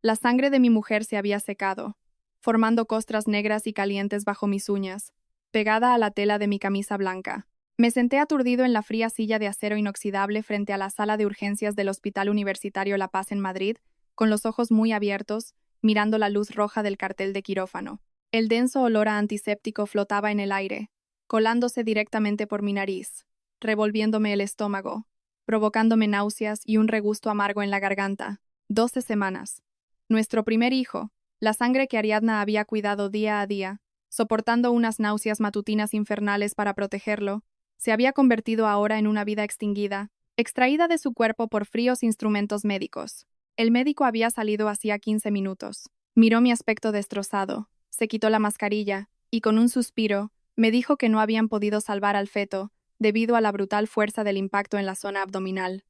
La sangre de mi mujer se había secado, formando costras negras y calientes bajo mis uñas, pegada a la tela de mi camisa blanca. Me senté aturdido en la fría silla de acero inoxidable frente a la sala de urgencias del Hospital Universitario La Paz en Madrid, con los ojos muy abiertos, mirando la luz roja del cartel de quirófano. El denso olor a antiséptico flotaba en el aire, colándose directamente por mi nariz, revolviéndome el estómago, provocándome náuseas y un regusto amargo en la garganta. 12 semanas. Nuestro primer hijo, la sangre que Ariadna había cuidado día a día, soportando unas náuseas matutinas infernales para protegerlo, se había convertido ahora en una vida extinguida, extraída de su cuerpo por fríos instrumentos médicos. El médico había salido hacía 15 minutos. Miró mi aspecto destrozado, se quitó la mascarilla, y con un suspiro, me dijo que no habían podido salvar al feto, debido a la brutal fuerza del impacto en la zona abdominal.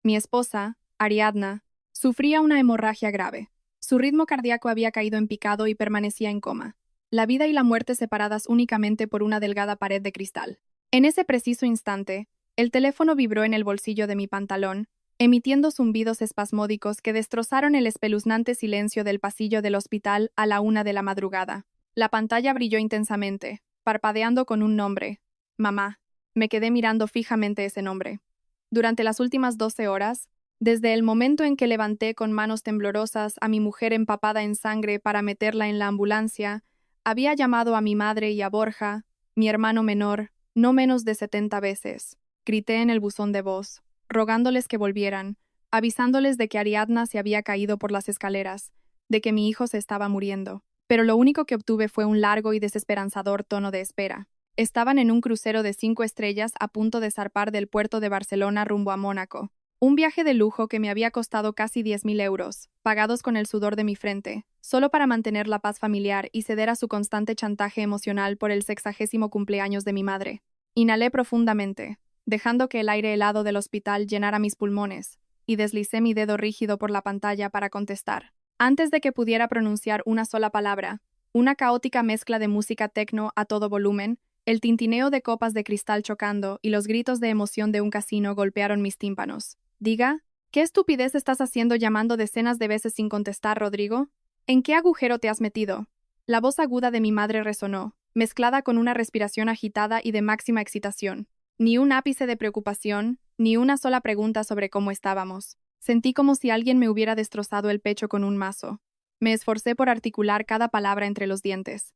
Mi esposa, Ariadna, sufría una hemorragia grave. Su ritmo cardíaco había caído en picado y permanecía en coma. La vida y la muerte separadas únicamente por una delgada pared de cristal. En ese preciso instante, el teléfono vibró en el bolsillo de mi pantalón, emitiendo zumbidos espasmódicos que destrozaron el espeluznante silencio del pasillo del hospital a la 1 de la madrugada. La pantalla brilló intensamente, parpadeando con un nombre. Mamá. Me quedé mirando fijamente ese nombre. Durante las últimas 12 horas, desde el momento en que levanté con manos temblorosas a mi mujer empapada en sangre para meterla en la ambulancia, había llamado a mi madre y a Borja, mi hermano menor, no menos de 70 veces. Grité en el buzón de voz, rogándoles que volvieran, avisándoles de que Ariadna se había caído por las escaleras, de que mi hijo se estaba muriendo. Pero lo único que obtuve fue un largo y desesperanzador tono de espera. Estaban en un crucero de 5 estrellas a punto de zarpar del puerto de Barcelona rumbo a Mónaco. Un viaje de lujo que me había costado casi 10.000 euros, pagados con el sudor de mi frente, solo para mantener la paz familiar y ceder a su constante chantaje emocional por el 60º cumpleaños de mi madre. Inhalé profundamente, dejando que el aire helado del hospital llenara mis pulmones, y deslicé mi dedo rígido por la pantalla para contestar. Antes de que pudiera pronunciar una sola palabra, una caótica mezcla de música techno a todo volumen, el tintineo de copas de cristal chocando y los gritos de emoción de un casino golpearon mis tímpanos. Diga, ¿qué estupidez estás haciendo llamando decenas de veces sin contestar, Rodrigo? ¿En qué agujero te has metido? La voz aguda de mi madre resonó, mezclada con una respiración agitada y de máxima excitación. Ni un ápice de preocupación, ni una sola pregunta sobre cómo estábamos. Sentí como si alguien me hubiera destrozado el pecho con un mazo. Me esforcé por articular cada palabra entre los dientes.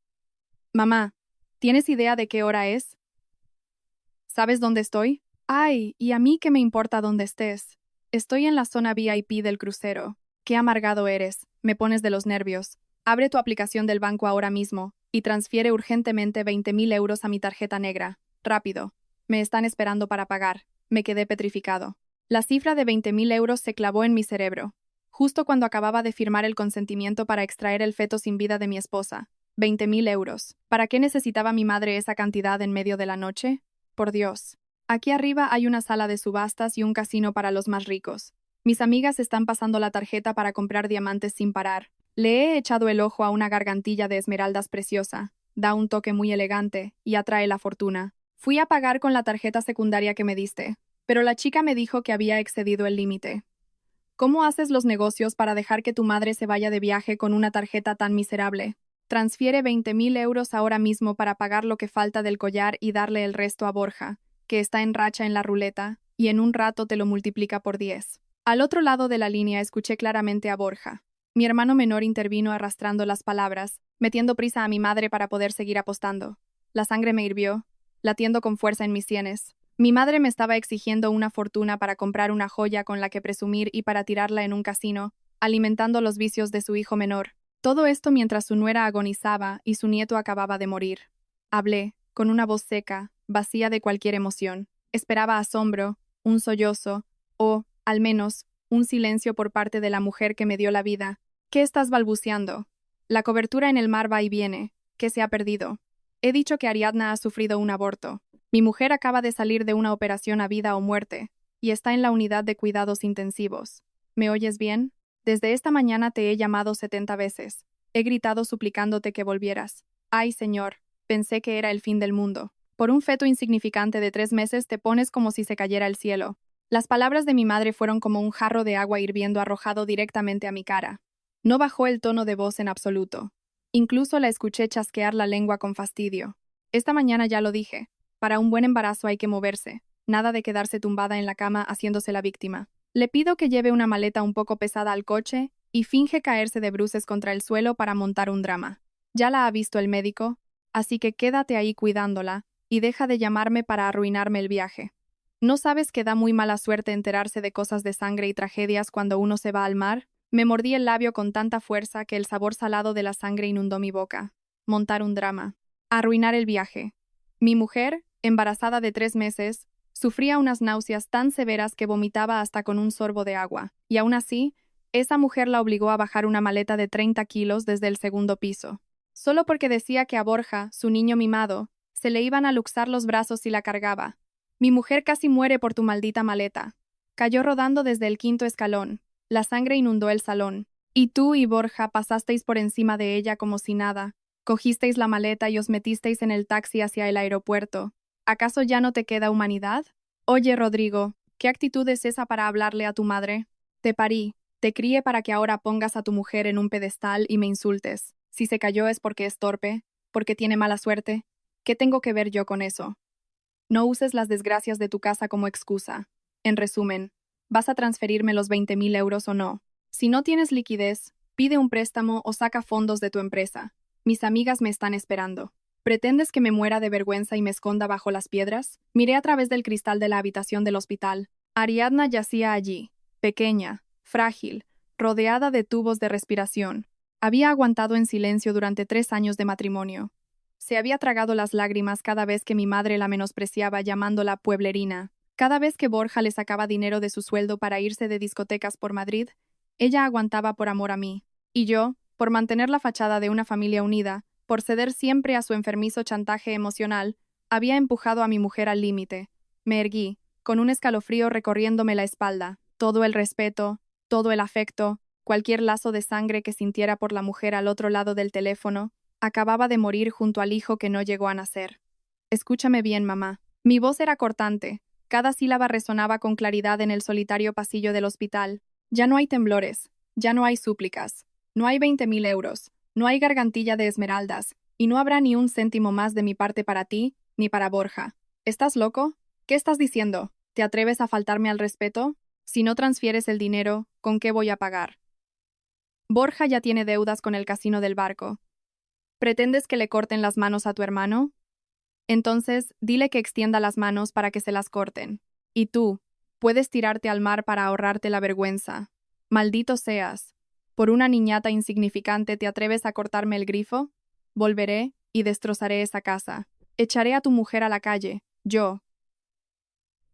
Mamá, ¿tienes idea de qué hora es? ¿Sabes dónde estoy? Ay, ¿y a mí qué me importa dónde estés? Estoy en la zona VIP del crucero. Qué amargado eres, me pones de los nervios. Abre tu aplicación del banco ahora mismo y transfiere urgentemente 20.000 euros a mi tarjeta negra. Rápido. Me están esperando para pagar. Me quedé petrificado. La cifra de 20.000 euros se clavó en mi cerebro, justo cuando acababa de firmar el consentimiento para extraer el feto sin vida de mi esposa. 20.000 euros. ¿Para qué necesitaba mi madre esa cantidad en medio de la noche? Por Dios. Aquí arriba hay una sala de subastas y un casino para los más ricos. Mis amigas están pasando la tarjeta para comprar diamantes sin parar. Le he echado el ojo a una gargantilla de esmeraldas preciosa. Da un toque muy elegante y atrae la fortuna. Fui a pagar con la tarjeta secundaria que me diste, pero la chica me dijo que había excedido el límite. ¿Cómo haces los negocios para dejar que tu madre se vaya de viaje con una tarjeta tan miserable? Transfiere 20.000 euros ahora mismo para pagar lo que falta del collar y darle el resto a Borja, que está en racha en la ruleta, y en un rato te lo multiplica por 10. Al otro lado de la línea escuché claramente a Borja. Mi hermano menor intervino arrastrando las palabras, metiendo prisa a mi madre para poder seguir apostando. La sangre me hirvió, latiendo con fuerza en mis sienes. Mi madre me estaba exigiendo una fortuna para comprar una joya con la que presumir y para tirarla en un casino, alimentando los vicios de su hijo menor. Todo esto mientras su nuera agonizaba y su nieto acababa de morir. Hablé, con una voz seca, vacía de cualquier emoción. Esperaba asombro, un sollozo, o, al menos, un silencio por parte de la mujer que me dio la vida. ¿Qué estás balbuceando? La cobertura en el mar va y viene. ¿Qué se ha perdido? He dicho que Ariadna ha sufrido un aborto. Mi mujer acaba de salir de una operación a vida o muerte, y está en la unidad de cuidados intensivos. ¿Me oyes bien? Desde esta mañana te he llamado 70 veces. He gritado suplicándote que volvieras. Ay, señor, pensé que era el fin del mundo. Por un feto insignificante de 3 meses te pones como si se cayera el cielo. Las palabras de mi madre fueron como un jarro de agua hirviendo arrojado directamente a mi cara. No bajó el tono de voz en absoluto. Incluso la escuché chasquear la lengua con fastidio. Esta mañana ya lo dije. Para un buen embarazo hay que moverse. Nada de quedarse tumbada en la cama haciéndose la víctima. Le pido que lleve una maleta un poco pesada al coche y finge caerse de bruces contra el suelo para montar un drama. Ya la ha visto el médico, así que quédate ahí cuidándola y deja de llamarme para arruinarme el viaje. ¿No sabes que da muy mala suerte enterarse de cosas de sangre y tragedias cuando uno se va al mar? Me mordí el labio con tanta fuerza que el sabor salado de la sangre inundó mi boca. Montar un drama. Arruinar el viaje. Mi mujer, embarazada de 3 meses, sufría unas náuseas tan severas que vomitaba hasta con un sorbo de agua, y aún así, esa mujer la obligó a bajar una maleta de 30 kilos desde el segundo piso. Solo porque decía que a Borja, su niño mimado, se le iban a luxar los brazos si la cargaba. Mi mujer casi muere por tu maldita maleta. Cayó rodando desde el 5.º escalón. La sangre inundó el salón. Y tú y Borja pasasteis por encima de ella como si nada. Cogisteis la maleta y os metisteis en el taxi hacia el aeropuerto. ¿Acaso ya no te queda humanidad? Oye, Rodrigo, ¿qué actitud es esa para hablarle a tu madre? Te parí, te crié para que ahora pongas a tu mujer en un pedestal y me insultes. Si se cayó es porque es torpe, porque tiene mala suerte. ¿Qué tengo que ver yo con eso? No uses las desgracias de tu casa como excusa. En resumen, ¿vas a transferirme los 20.000 euros o no? Si no tienes liquidez, pide un préstamo o saca fondos de tu empresa. Mis amigas me están esperando. ¿Pretendes que me muera de vergüenza y me esconda bajo las piedras? Miré a través del cristal de la habitación del hospital. Ariadna yacía allí, pequeña, frágil, rodeada de tubos de respiración. Había aguantado en silencio durante 3 años de matrimonio. Se había tragado las lágrimas cada vez que mi madre la menospreciaba llamándola pueblerina. Cada vez que Borja le sacaba dinero de su sueldo para irse de discotecas por Madrid, ella aguantaba por amor a mí. Y yo, por mantener la fachada de una familia unida, por ceder siempre a su enfermizo chantaje emocional, había empujado a mi mujer al límite. Me erguí, con un escalofrío recorriéndome la espalda. Todo el respeto, todo el afecto, cualquier lazo de sangre que sintiera por la mujer al otro lado del teléfono, acababa de morir junto al hijo que no llegó a nacer. Escúchame bien, mamá. Mi voz era cortante. Cada sílaba resonaba con claridad en el solitario pasillo del hospital. Ya no hay temblores, ya no hay súplicas, no hay 20.000 euros, no hay gargantilla de esmeraldas, y no habrá ni un céntimo más de mi parte para ti, ni para Borja. ¿Estás loco? ¿Qué estás diciendo? ¿Te atreves a faltarme al respeto? Si no transfieres el dinero, ¿con qué voy a pagar? Borja ya tiene deudas con el casino del barco. ¿Pretendes que le corten las manos a tu hermano? Entonces, dile que extienda las manos para que se las corten. Y tú, puedes tirarte al mar para ahorrarte la vergüenza. Maldito seas. ¿Por una niñata insignificante te atreves a cortarme el grifo? Volveré y destrozaré esa casa. Echaré a tu mujer a la calle, yo.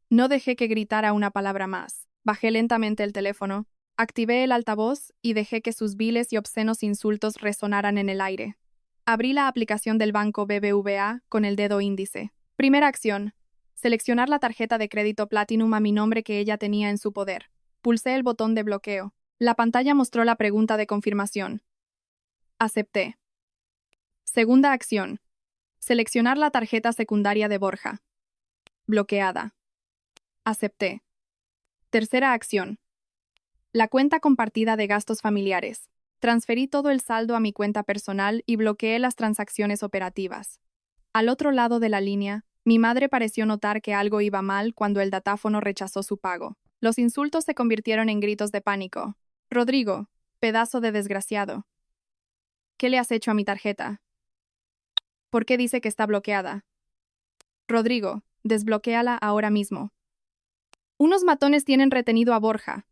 No dejé que gritara una palabra más. Bajé lentamente el teléfono, activé el altavoz y dejé que sus viles y obscenos insultos resonaran en el aire. Abrí la aplicación del banco BBVA con el dedo índice. Primera acción. Seleccionar la tarjeta de crédito Platinum a mi nombre que ella tenía en su poder. Pulsé el botón de bloqueo. La pantalla mostró la pregunta de confirmación. Acepté. Segunda acción. Seleccionar la tarjeta secundaria de Borja. Bloqueada. Acepté. Tercera acción. La cuenta compartida de gastos familiares. Transferí todo el saldo a mi cuenta personal y bloqueé las transacciones operativas. Al otro lado de la línea, mi madre pareció notar que algo iba mal cuando el datáfono rechazó su pago. Los insultos se convirtieron en gritos de pánico. Rodrigo, pedazo de desgraciado. ¿Qué le has hecho a mi tarjeta? ¿Por qué dice que está bloqueada? Rodrigo, desbloquéala ahora mismo. Unos matones tienen retenido a Borja.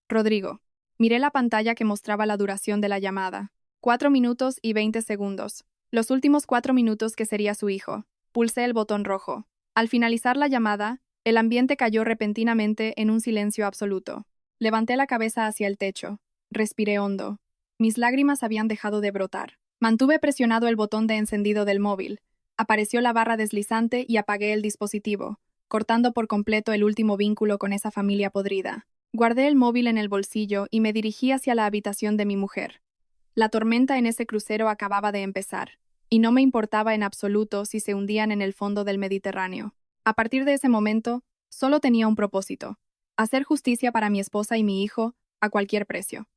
Rodrigo. Miré la pantalla que mostraba la duración de la llamada. 4 minutos y 20 segundos. Los últimos 4 minutos que sería su hijo. Pulsé el botón rojo. Al finalizar la llamada, el ambiente cayó repentinamente en un silencio absoluto. Levanté la cabeza hacia el techo. Respiré hondo. Mis lágrimas habían dejado de brotar. Mantuve presionado el botón de encendido del móvil. Apareció la barra deslizante y apagué el dispositivo, cortando por completo el último vínculo con esa familia podrida. Guardé el móvil en el bolsillo y me dirigí hacia la habitación de mi mujer. La tormenta en ese crucero acababa de empezar, y no me importaba en absoluto si se hundían en el fondo del Mediterráneo. A partir de ese momento, Solo tenía un propósito: hacer justicia para mi esposa y mi hijo, a cualquier precio.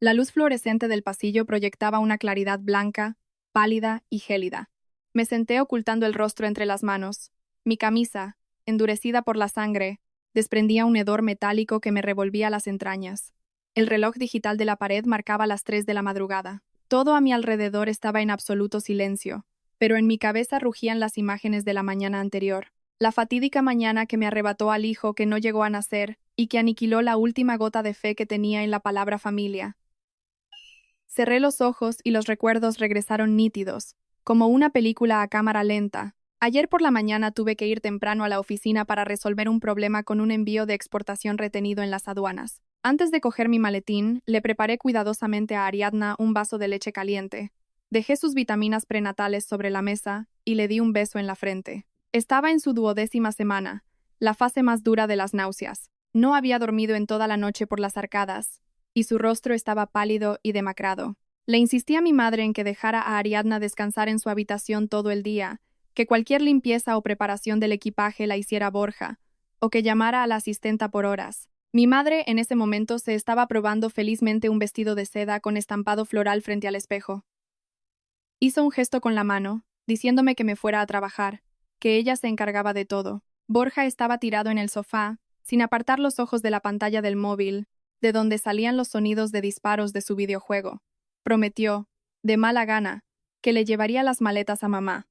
La luz fluorescente del pasillo proyectaba una claridad blanca, pálida y gélida. Me senté ocultando el rostro entre las manos. Mi camisa, endurecida por la sangre, desprendía un hedor metálico que me revolvía las entrañas. El reloj digital de la pared marcaba las 3 de la madrugada. Todo a mi alrededor estaba en absoluto silencio, pero en mi cabeza rugían las imágenes de la mañana anterior. La fatídica mañana que me arrebató al hijo que no llegó a nacer y que aniquiló la última gota de fe que tenía en la palabra familia. Cerré los ojos y los recuerdos regresaron nítidos, como una película a cámara lenta. Ayer por la mañana tuve que ir temprano a la oficina para resolver un problema con un envío de exportación retenido en las aduanas. Antes de coger mi maletín, le preparé cuidadosamente a Ariadna un vaso de leche caliente. Dejé sus vitaminas prenatales sobre la mesa y le di un beso en la frente. Estaba en su 12ª semana, la fase más dura de las náuseas. No había dormido en toda la noche por las arcadas, y su rostro estaba pálido y demacrado. Le insistí a mi madre en que dejara a Ariadna descansar en su habitación todo el día, que cualquier limpieza o preparación del equipaje la hiciera Borja, o que llamara a la asistenta por horas. Mi madre en ese momento se estaba probando felizmente un vestido de seda con estampado floral frente al espejo. Hizo un gesto con la mano, diciéndome que me fuera a trabajar, que ella se encargaba de todo. Borja estaba tirado en el sofá, sin apartar los ojos de la pantalla del móvil, de donde salían los sonidos de disparos de su videojuego. Prometió, de mala gana, que le llevaría las maletas a mamá.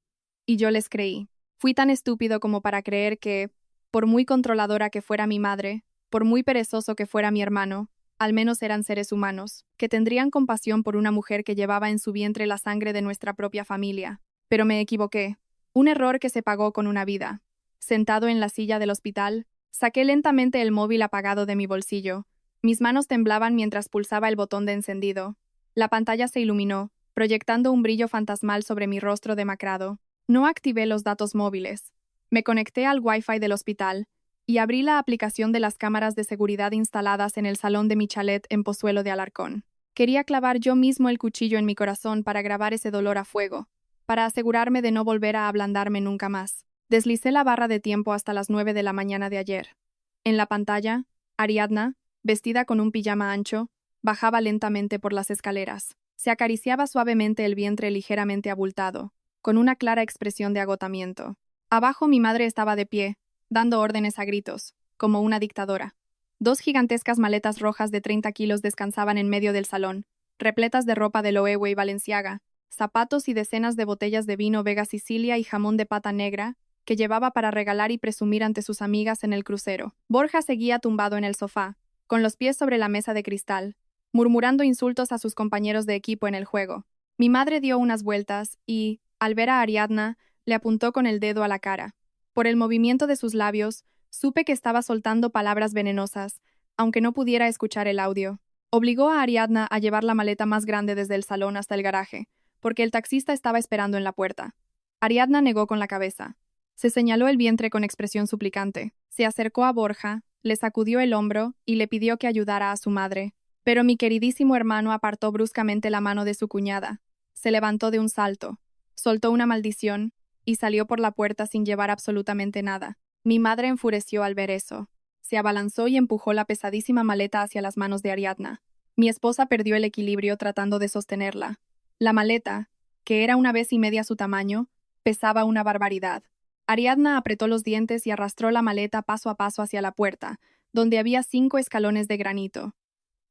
Y yo les creí. Fui tan estúpido como para creer que, por muy controladora que fuera mi madre, por muy perezoso que fuera mi hermano, al menos eran seres humanos, que tendrían compasión por una mujer que llevaba en su vientre la sangre de nuestra propia familia. Pero me equivoqué. Un error que se pagó con una vida. Sentado en la silla del hospital, saqué lentamente el móvil apagado de mi bolsillo. Mis manos temblaban mientras pulsaba el botón de encendido. La pantalla se iluminó, proyectando un brillo fantasmal sobre mi rostro demacrado. No activé los datos móviles. Me conecté al Wi-Fi del hospital y abrí la aplicación de las cámaras de seguridad instaladas en el salón de mi chalet en Pozuelo de Alarcón. Quería clavar yo mismo el cuchillo en mi corazón para grabar ese dolor a fuego, para asegurarme de no volver a ablandarme nunca más. Deslicé la barra de tiempo hasta las 9 de la mañana de ayer. En la pantalla, Ariadna, vestida con un pijama ancho, bajaba lentamente por las escaleras. Se acariciaba suavemente el vientre ligeramente abultado, con una clara expresión de agotamiento. Abajo mi madre estaba de pie, dando órdenes a gritos, como una dictadora. 2 gigantescas maletas rojas de 30 kilos descansaban en medio del salón, repletas de ropa de Loewe y Balenciaga, zapatos y decenas de botellas de vino Vega Sicilia y jamón de pata negra, que llevaba para regalar y presumir ante sus amigas en el crucero. Borja seguía tumbado en el sofá, con los pies sobre la mesa de cristal, murmurando insultos a sus compañeros de equipo en el juego. Mi madre dio unas vueltas y, al ver a Ariadna, le apuntó con el dedo a la cara. Por el movimiento de sus labios, supe que estaba soltando palabras venenosas, aunque no pudiera escuchar el audio. Obligó a Ariadna a llevar la maleta más grande desde el salón hasta el garaje, porque el taxista estaba esperando en la puerta. Ariadna negó con la cabeza. Se señaló el vientre con expresión suplicante. Se acercó a Borja, le sacudió el hombro y le pidió que ayudara a su madre. Pero mi queridísimo hermano apartó bruscamente la mano de su cuñada. Se levantó de un salto, soltó una maldición y salió por la puerta sin llevar absolutamente nada. Mi madre enfureció al ver eso. Se abalanzó y empujó la pesadísima maleta hacia las manos de Ariadna. Mi esposa perdió el equilibrio tratando de sostenerla. La maleta, que era 1 vez y media su tamaño, pesaba una barbaridad. Ariadna apretó los dientes y arrastró la maleta paso a paso hacia la puerta, donde había 5 escalones de granito.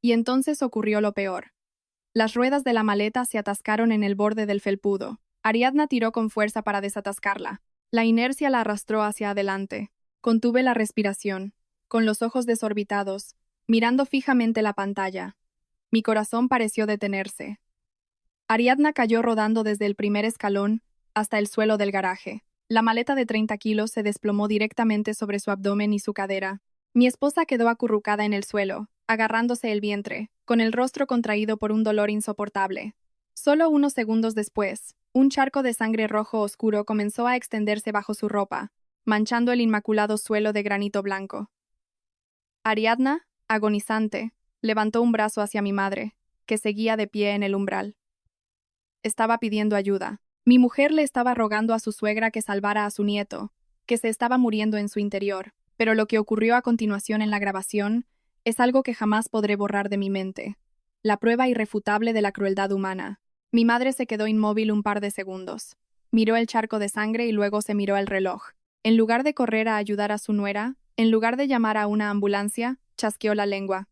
Y entonces ocurrió lo peor. Las ruedas de la maleta se atascaron en el borde del felpudo. Ariadna tiró con fuerza para desatascarla. La inercia la arrastró hacia adelante. Contuve la respiración, con los ojos desorbitados, mirando fijamente la pantalla. Mi corazón pareció detenerse. Ariadna cayó rodando desde el primer escalón hasta el suelo del garaje. La maleta de 30 kilos se desplomó directamente sobre su abdomen y su cadera. Mi esposa quedó acurrucada en el suelo, agarrándose el vientre, con el rostro contraído por un dolor insoportable. Solo unos segundos después, un charco de sangre rojo oscuro comenzó a extenderse bajo su ropa, manchando el inmaculado suelo de granito blanco. Ariadna, agonizante, levantó un brazo hacia mi madre, que seguía de pie en el umbral. Estaba pidiendo ayuda. Mi mujer le estaba rogando a su suegra que salvara a su nieto, que se estaba muriendo en su interior. pero lo que ocurrió a continuación en la grabación es algo que jamás podré borrar de mi mente. La prueba irrefutable de la crueldad humana. Mi madre se quedó inmóvil un par de segundos. Miró el charco de sangre y luego se miró el reloj. En lugar de correr a ayudar a su nuera, en lugar de llamar a una ambulancia, chasqueó la lengua.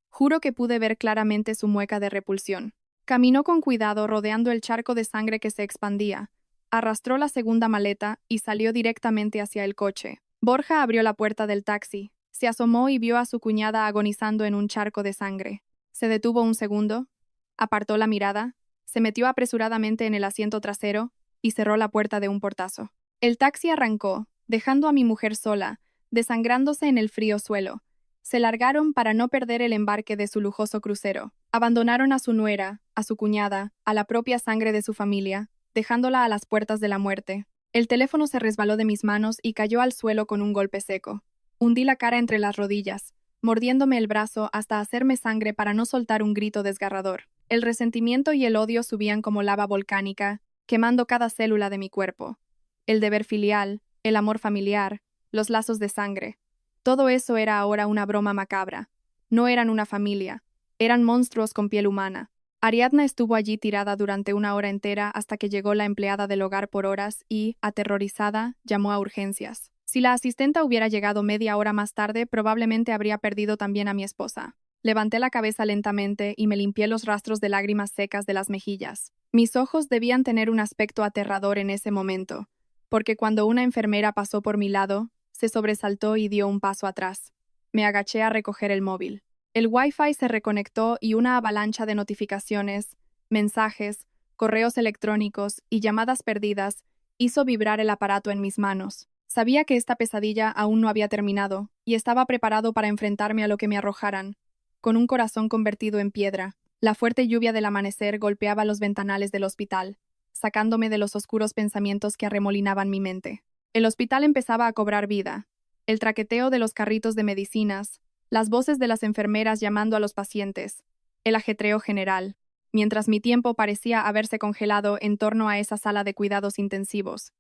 Juro que pude ver claramente su mueca de repulsión. Caminó con cuidado rodeando el charco de sangre que se expandía. Arrastró la segunda maleta y salió directamente hacia el coche. Borja abrió la puerta del taxi, se asomó y vio a su cuñada agonizando en un charco de sangre. Se detuvo un segundo, apartó la mirada, se metió apresuradamente en el asiento trasero y cerró la puerta de un portazo. El taxi arrancó, dejando a mi mujer sola, desangrándose en el frío suelo. Se largaron para no perder el embarque de su lujoso crucero. Abandonaron a su nuera, a su cuñada, a la propia sangre de su familia, dejándola a las puertas de la muerte. El teléfono se resbaló de mis manos y cayó al suelo con un golpe seco. Hundí la cara entre las rodillas, mordiéndome el brazo hasta hacerme sangre para no soltar un grito desgarrador. El resentimiento y el odio subían como lava volcánica, quemando cada célula de mi cuerpo. El deber filial, el amor familiar, los lazos de sangre. Todo eso era ahora una broma macabra. No eran una familia, eran monstruos con piel humana. Ariadna estuvo allí tirada durante una hora entera hasta que llegó la empleada del hogar por horas y, aterrorizada, llamó a urgencias. Si la asistenta hubiera llegado media hora más tarde, probablemente habría perdido también a mi esposa. Levanté la cabeza lentamente y me limpié los rastros de lágrimas secas de las mejillas. Mis ojos debían tener un aspecto aterrador en ese momento, porque cuando una enfermera pasó por mi lado, se sobresaltó y dio un paso atrás. Me agaché a recoger el móvil. El Wi-Fi se reconectó y una avalancha de notificaciones, mensajes, correos electrónicos y llamadas perdidas hizo vibrar el aparato en mis manos. Sabía que esta pesadilla aún no había terminado y estaba preparado para enfrentarme a lo que me arrojaran. Con un corazón convertido en piedra, la fuerte lluvia del amanecer golpeaba los ventanales del hospital, sacándome de los oscuros pensamientos que arremolinaban mi mente. El hospital empezaba a cobrar vida. El traqueteo de los carritos de medicinas, las voces de las enfermeras llamando a los pacientes, el ajetreo general, mientras mi tiempo parecía haberse congelado en torno a esa sala de cuidados intensivos.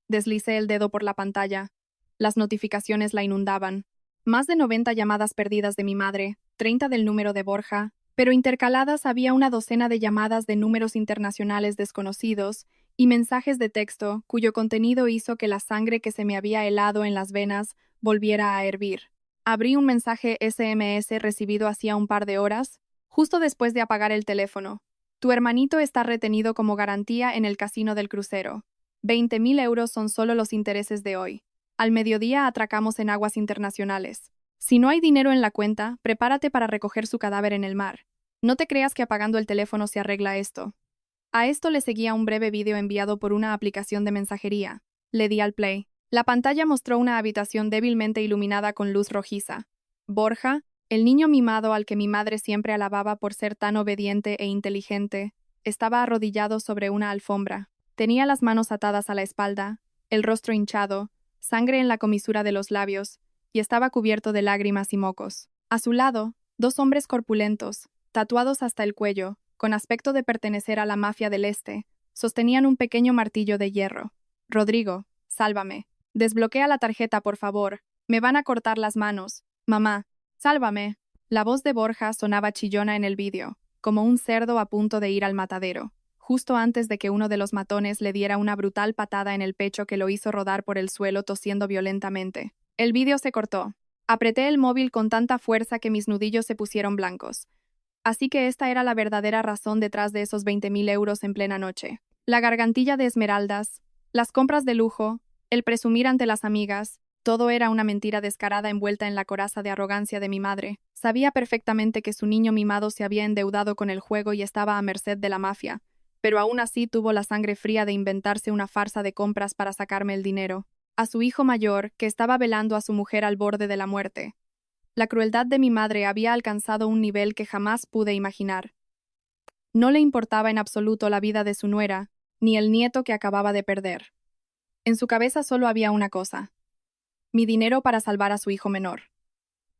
Deslicé el dedo por la pantalla. Las notificaciones la inundaban. Más de 90 llamadas perdidas de mi madre, 30 del número de Borja, pero intercaladas había una docena de llamadas de números internacionales desconocidos y mensajes de texto cuyo contenido hizo que la sangre que se me había helado en las venas volviera a hervir. Abrí un mensaje SMS recibido hacía un par de horas, justo después de apagar el teléfono. Tu hermanito está retenido como garantía en el casino del crucero. 20.000 euros son solo los intereses de hoy. Al mediodía atracamos en aguas internacionales. Si no hay dinero en la cuenta, prepárate para recoger su cadáver en el mar. No te creas que apagando el teléfono se arregla esto. A esto le seguía un breve vídeo enviado por una aplicación de mensajería. Le di al play. La pantalla mostró una habitación débilmente iluminada con luz rojiza. Borja, el niño mimado al que mi madre siempre alababa por ser tan obediente e inteligente, estaba arrodillado sobre una alfombra. Tenía las manos atadas a la espalda, el rostro hinchado, sangre en la comisura de los labios, y estaba cubierto de lágrimas y mocos. A su lado, dos hombres corpulentos, tatuados hasta el cuello, con aspecto de pertenecer a la mafia del este, sostenían un pequeño martillo de hierro. Rodrigo, sálvame. Desbloquea la tarjeta, por favor. Me van a cortar las manos. Mamá, sálvame. La voz de Borja sonaba chillona en el vídeo, como un cerdo a punto de ir al matadero, justo antes de que uno de los matones le diera una brutal patada en el pecho que lo hizo rodar por el suelo tosiendo violentamente. El vídeo se cortó. Apreté el móvil con tanta fuerza que mis nudillos se pusieron blancos. Así que esta era la verdadera razón detrás de esos 20.000 euros en plena noche. La gargantilla de esmeraldas, las compras de lujo, el presumir ante las amigas, todo era una mentira descarada envuelta en la coraza de arrogancia de mi madre. Sabía perfectamente que su niño mimado se había endeudado con el juego y estaba a merced de la mafia, pero aún así tuvo la sangre fría de inventarse una farsa de compras para sacarme el dinero. A su hijo mayor, que estaba velando a su mujer al borde de la muerte. La crueldad de mi madre había alcanzado un nivel que jamás pude imaginar. No le importaba en absoluto la vida de su nuera, ni el nieto que acababa de perder. En su cabeza solo había una cosa: mi dinero para salvar a su hijo menor.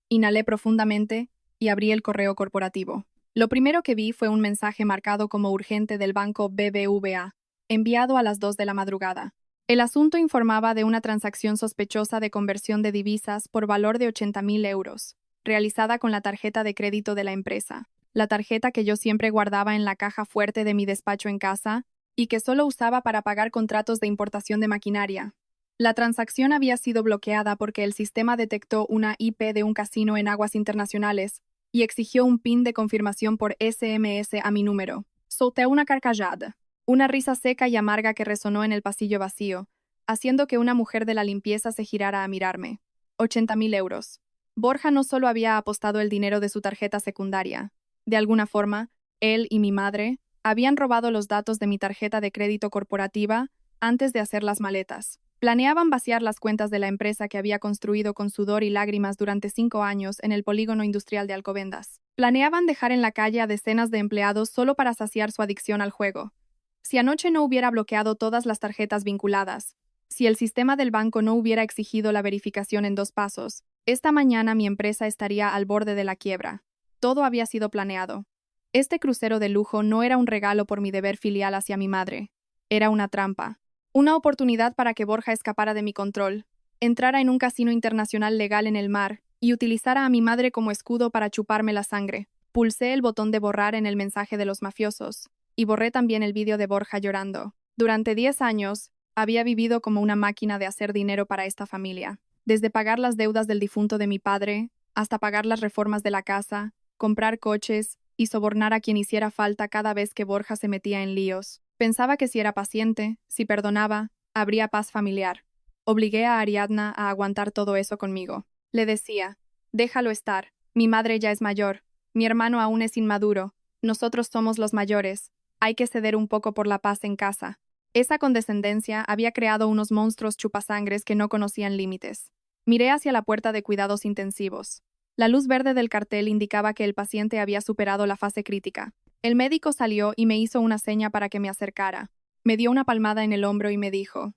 Inhalé profundamente y abrí el correo corporativo. Lo primero que vi fue un mensaje marcado como urgente del banco BBVA, enviado a las 2 de la madrugada. El asunto informaba de una transacción sospechosa de conversión de divisas por valor de 80.000 euros, realizada con la tarjeta de crédito de la empresa, la tarjeta que yo siempre guardaba en la caja fuerte de mi despacho en casa y que solo usaba para pagar contratos de importación de maquinaria. La transacción había sido bloqueada porque el sistema detectó una IP de un casino en aguas internacionales y exigió un PIN de confirmación por SMS a mi número. Solté una carcajada, una risa seca y amarga que resonó en el pasillo vacío, haciendo que una mujer de la limpieza se girara a mirarme. 80.000 euros. Borja no solo había apostado el dinero de su tarjeta secundaria. De alguna forma, él y mi madre habían robado los datos de mi tarjeta de crédito corporativa antes de hacer las maletas. Planeaban vaciar las cuentas de la empresa que había construido con sudor y lágrimas durante 5 años en el polígono industrial de Alcobendas. Planeaban dejar en la calle a decenas de empleados solo para saciar su adicción al juego. Si anoche no hubiera bloqueado todas las tarjetas vinculadas, si el sistema del banco no hubiera exigido la verificación en 2 pasos, esta mañana mi empresa estaría al borde de la quiebra. Todo había sido planeado. Este crucero de lujo no era un regalo por mi deber filial hacia mi madre. Era una trampa. Una oportunidad para que Borja escapara de mi control, entrara en un casino internacional legal en el mar y utilizara a mi madre como escudo para chuparme la sangre. Pulsé el botón de borrar en el mensaje de los mafiosos y borré también el vídeo de Borja llorando. Durante 10 años, había vivido como una máquina de hacer dinero para esta familia. Desde pagar las deudas del difunto de mi padre, hasta pagar las reformas de la casa, comprar coches y sobornar a quien hiciera falta cada vez que Borja se metía en líos. Pensaba que si era paciente, si perdonaba, habría paz familiar. Obligué a Ariadna a aguantar todo eso conmigo. Le decía, déjalo estar, mi madre ya es mayor, mi hermano aún es inmaduro, nosotros somos los mayores, hay que ceder un poco por la paz en casa. Esa condescendencia había creado unos monstruos chupasangres que no conocían límites. Miré hacia la puerta de cuidados intensivos. La luz verde del cartel indicaba que el paciente había superado la fase crítica. El médico salió y me hizo una seña para que me acercara. Me dio una palmada en el hombro y me dijo,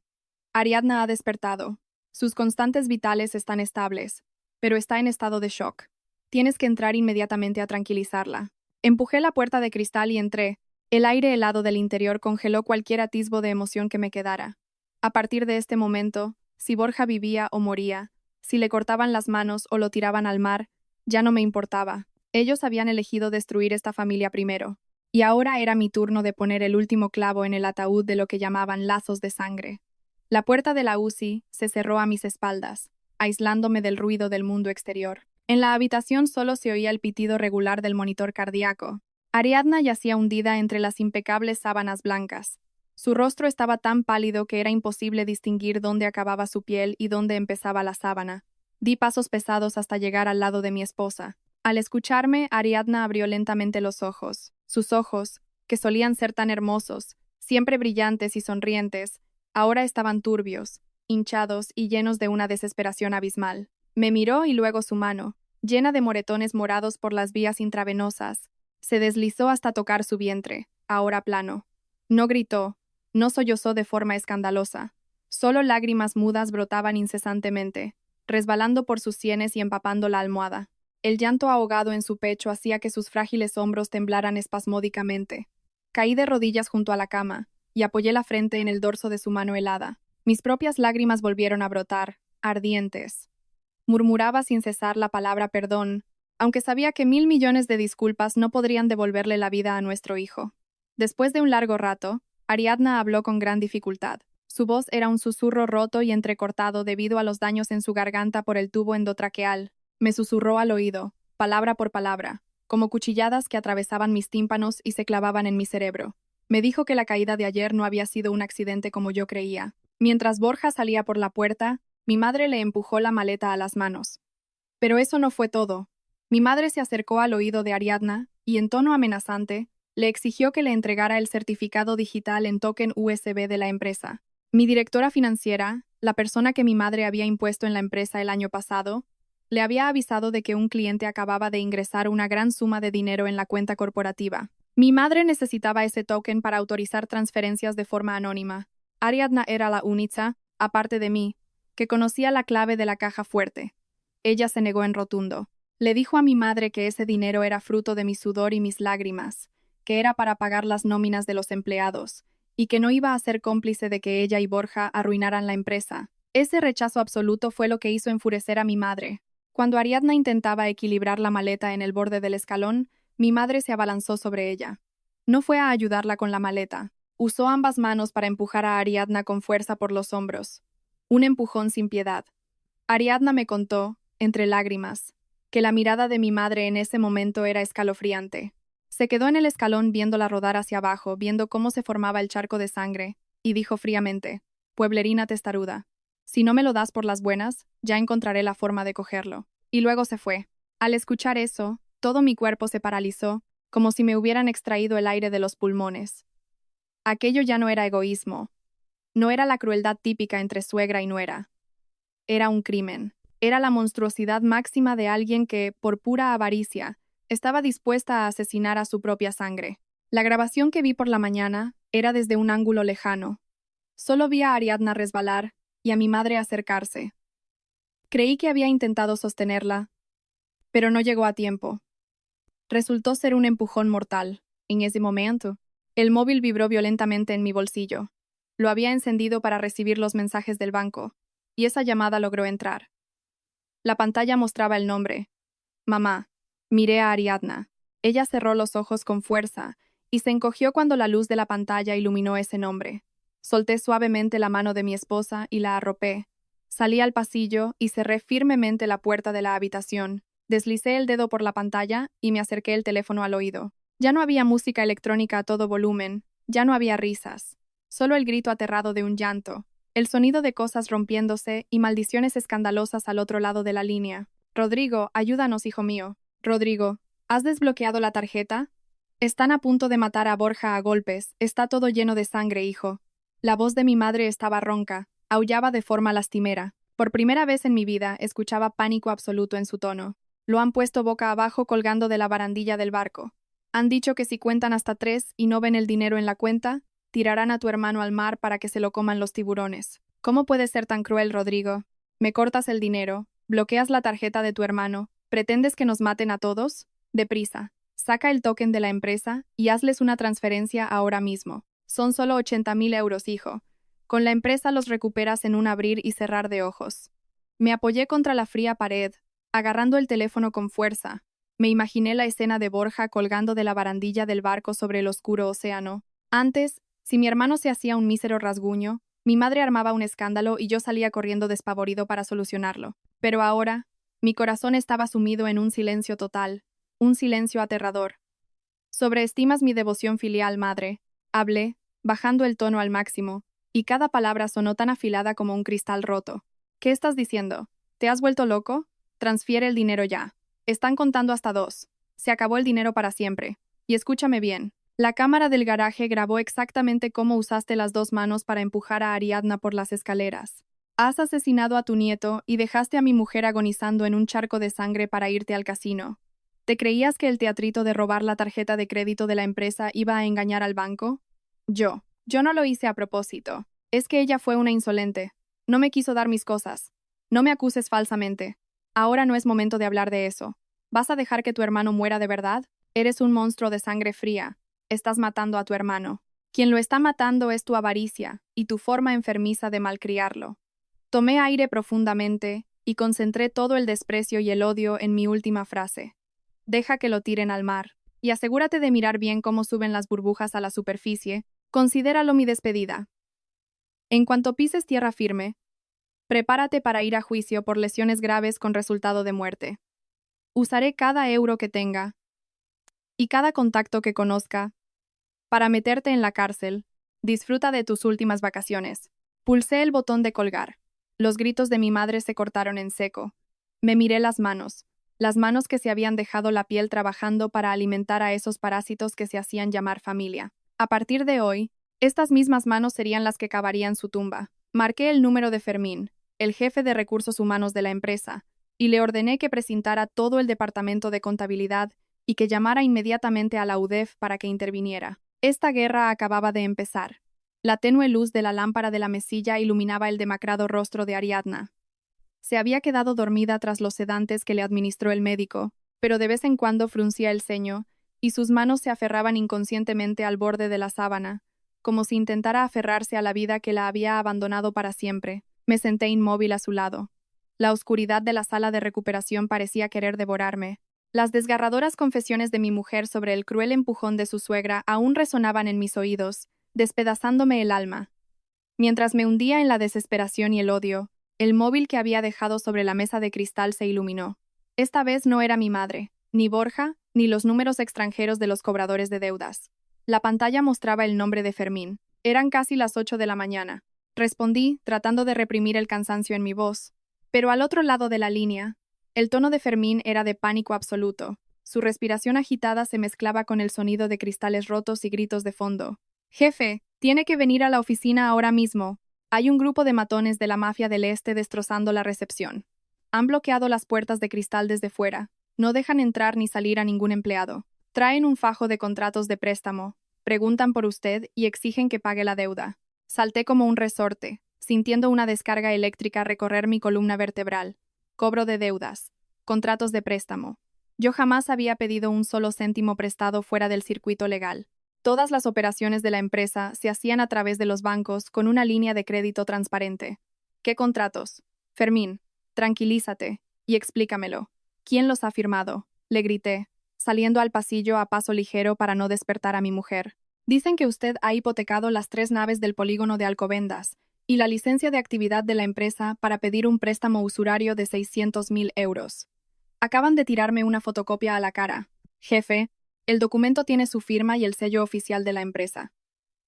Ariadna ha despertado. Sus constantes vitales están estables, pero está en estado de shock. Tienes que entrar inmediatamente a tranquilizarla. Empujé la puerta de cristal y entré. El aire helado del interior congeló cualquier atisbo de emoción que me quedara. A partir de este momento, si Borja vivía o moría, si le cortaban las manos o lo tiraban al mar, ya no me importaba. Ellos habían elegido destruir esta familia primero, y ahora era mi turno de poner el último clavo en el ataúd de lo que llamaban lazos de sangre. La puerta de la UCI se cerró a mis espaldas, aislándome del ruido del mundo exterior. En la habitación solo se oía el pitido regular del monitor cardíaco. Ariadna yacía hundida entre las impecables sábanas blancas. Su rostro estaba tan pálido que era imposible distinguir dónde acababa su piel y dónde empezaba la sábana. Di pasos pesados hasta llegar al lado de mi esposa. Al escucharme, Ariadna abrió lentamente los ojos. Sus ojos, que solían ser tan hermosos, siempre brillantes y sonrientes, ahora estaban turbios, hinchados y llenos de una desesperación abismal. Me miró y luego su mano, llena de moretones morados por las vías intravenosas, se deslizó hasta tocar su vientre, ahora plano. No gritó, no sollozó de forma escandalosa. Solo lágrimas mudas brotaban incesantemente, resbalando por sus sienes y empapando la almohada. El llanto ahogado en su pecho hacía que sus frágiles hombros temblaran espasmódicamente. Caí de rodillas junto a la cama y apoyé la frente en el dorso de su mano helada. Mis propias lágrimas volvieron a brotar, ardientes. Murmuraba sin cesar la palabra perdón, aunque sabía que 1.000 millones de disculpas no podrían devolverle la vida a nuestro hijo. Después de un largo rato, Ariadna habló con gran dificultad. Su voz era un susurro roto y entrecortado debido a los daños en su garganta por el tubo endotraqueal. Me susurró al oído, palabra por palabra, como cuchilladas que atravesaban mis tímpanos y se clavaban en mi cerebro. Me dijo que la caída de ayer no había sido un accidente como yo creía. Mientras Borja salía por la puerta, mi madre le empujó la maleta a las manos. Pero eso no fue todo. Mi madre se acercó al oído de Ariadna y, en tono amenazante, le exigió que le entregara el certificado digital en token USB de la empresa. Mi directora financiera, la persona que mi madre había impuesto en la empresa el año pasado, le había avisado de que un cliente acababa de ingresar una gran suma de dinero en la cuenta corporativa. Mi madre necesitaba ese token para autorizar transferencias de forma anónima. Ariadna era la única, aparte de mí, que conocía la clave de la caja fuerte. Ella se negó en rotundo. Le dijo a mi madre que ese dinero era fruto de mi sudor y mis lágrimas, que era para pagar las nóminas de los empleados, y que no iba a ser cómplice de que ella y Borja arruinaran la empresa. Ese rechazo absoluto fue lo que hizo enfurecer a mi madre. Cuando Ariadna intentaba equilibrar la maleta en el borde del escalón, mi madre se abalanzó sobre ella. No fue a ayudarla con la maleta. Usó ambas manos para empujar a Ariadna con fuerza por los hombros. Un empujón sin piedad. Ariadna me contó, entre lágrimas, que la mirada de mi madre en ese momento era escalofriante. Se quedó en el escalón viéndola rodar hacia abajo, viendo cómo se formaba el charco de sangre, y dijo fríamente: «Pueblerina testaruda. Si no me lo das por las buenas, ya encontraré la forma de cogerlo». Y luego se fue. Al escuchar eso, todo mi cuerpo se paralizó, como si me hubieran extraído el aire de los pulmones. Aquello ya no era egoísmo. No era la crueldad típica entre suegra y nuera. Era un crimen. Era la monstruosidad máxima de alguien que, por pura avaricia, estaba dispuesta a asesinar a su propia sangre. La grabación que vi por la mañana era desde un ángulo lejano. Solo vi a Ariadna resbalar y a mi madre acercarse. Creí que había intentado sostenerla, pero no llegó a tiempo. Resultó ser un empujón mortal. En ese momento, el móvil vibró violentamente en mi bolsillo. Lo había encendido para recibir los mensajes del banco, y esa llamada logró entrar. La pantalla mostraba el nombre: «Mamá». Miré a Ariadna. Ella cerró los ojos con fuerza y se encogió cuando la luz de la pantalla iluminó ese nombre. Solté suavemente la mano de mi esposa y la arropé. Salí al pasillo y cerré firmemente la puerta de la habitación. Deslicé el dedo por la pantalla y me acerqué el teléfono al oído. Ya no había música electrónica a todo volumen, ya no había risas. Solo el grito aterrado de un llanto, el sonido de cosas rompiéndose y maldiciones escandalosas al otro lado de la línea. «Rodrigo, ayúdanos, hijo mío». «Rodrigo, ¿has desbloqueado la tarjeta? Están a punto de matar a Borja a golpes, está todo lleno de sangre, hijo». La voz de mi madre estaba ronca, aullaba de forma lastimera. Por primera vez en mi vida escuchaba pánico absoluto en su tono. «Lo han puesto boca abajo colgando de la barandilla del barco. Han dicho que si cuentan hasta 3 y no ven el dinero en la cuenta, tirarán a tu hermano al mar para que se lo coman los tiburones». «¿Cómo puedes ser tan cruel, Rodrigo? Me cortas el dinero, bloqueas la tarjeta de tu hermano, ¿pretendes que nos maten a todos? Deprisa, saca el token de la empresa y hazles una transferencia ahora mismo. Son solo 80.000 euros, hijo. Con la empresa los recuperas en un abrir y cerrar de ojos». Me apoyé contra la fría pared, agarrando el teléfono con fuerza. Me imaginé la escena de Borja colgando de la barandilla del barco sobre el oscuro océano. Antes, si mi hermano se hacía un mísero rasguño, mi madre armaba un escándalo y yo salía corriendo despavorido para solucionarlo. Pero ahora, mi corazón estaba sumido en un silencio total, un silencio aterrador. «Sobreestimas mi devoción filial, madre», hablé, bajando el tono al máximo, y cada palabra sonó tan afilada como un cristal roto. «¿Qué estás diciendo? ¿Te has vuelto loco? Transfiere el dinero ya. Están contando hasta 2. Se acabó el dinero para siempre. Y escúchame bien. La cámara del garaje grabó exactamente cómo usaste las 2 manos para empujar a Ariadna por las escaleras. Has asesinado a tu nieto y dejaste a mi mujer agonizando en un charco de sangre para irte al casino. ¿Te creías que el teatrito de robar la tarjeta de crédito de la empresa iba a engañar al banco? Yo no lo hice a propósito. Es que ella fue una insolente. No me quiso dar mis cosas. No me acuses falsamente. Ahora no es momento de hablar de eso. ¿Vas a dejar que tu hermano muera de verdad? Eres un monstruo de sangre fría. Estás matando a tu hermano. Quien lo está matando es tu avaricia y tu forma enfermiza de malcriarlo». Tomé aire profundamente y concentré todo el desprecio y el odio en mi última frase. «Deja que lo tiren al mar, y asegúrate de mirar bien cómo suben las burbujas a la superficie. Considéralo mi despedida. En cuanto pises tierra firme, prepárate para ir a juicio por lesiones graves con resultado de muerte. Usaré cada euro que tenga y cada contacto que conozca para meterte en la cárcel. Disfruta de tus últimas vacaciones». Pulsé el botón de colgar. Los gritos de mi madre se cortaron en seco. Me miré las manos que se habían dejado la piel trabajando para alimentar a esos parásitos que se hacían llamar familia. A partir de hoy, estas mismas manos serían las que cavarían su tumba. Marqué el número de Fermín, el jefe de recursos humanos de la empresa, y le ordené que presentara todo el departamento de contabilidad y que llamara inmediatamente a la UDEF para que interviniera. Esta guerra acababa de empezar. La tenue luz de la lámpara de la mesilla iluminaba el demacrado rostro de Ariadna. Se había quedado dormida tras los sedantes que le administró el médico, pero de vez en cuando fruncía el ceño, y sus manos se aferraban inconscientemente al borde de la sábana, como si intentara aferrarse a la vida que la había abandonado para siempre. Me senté inmóvil a su lado. La oscuridad de la sala de recuperación parecía querer devorarme. Las desgarradoras confesiones de mi mujer sobre el cruel empujón de su suegra aún resonaban en mis oídos, despedazándome el alma. Mientras me hundía en la desesperación y el odio, el móvil que había dejado sobre la mesa de cristal se iluminó. Esta vez no era mi madre, ni Borja, ni los números extranjeros de los cobradores de deudas. La pantalla mostraba el nombre de Fermín. Eran casi las 8 de la mañana. Respondí, tratando de reprimir el cansancio en mi voz. Pero al otro lado de la línea, el tono de Fermín era de pánico absoluto. Su respiración agitada se mezclaba con el sonido de cristales rotos y gritos de fondo. «Jefe, tiene que venir a la oficina ahora mismo. Hay un grupo de matones de la mafia del este destrozando la recepción. Han bloqueado las puertas de cristal desde fuera. No dejan entrar ni salir a ningún empleado. Traen un fajo de contratos de préstamo. Preguntan por usted y exigen que pague la deuda». Salté como un resorte, sintiendo una descarga eléctrica recorrer mi columna vertebral. Cobro de deudas. Contratos de préstamo. Yo jamás había pedido un solo céntimo prestado fuera del circuito legal. Todas las operaciones de la empresa se hacían a través de los bancos con una línea de crédito transparente. ¿Qué contratos? Fermín, tranquilízate y explícamelo. ¿Quién los ha firmado? Le grité, saliendo al pasillo a paso ligero para no despertar a mi mujer. Dicen que usted ha hipotecado las 3 naves del polígono de Alcobendas y la licencia de actividad de la empresa para pedir un préstamo usurario de 600.000 euros. Acaban de tirarme una fotocopia a la cara. Jefe, el documento tiene su firma y el sello oficial de la empresa.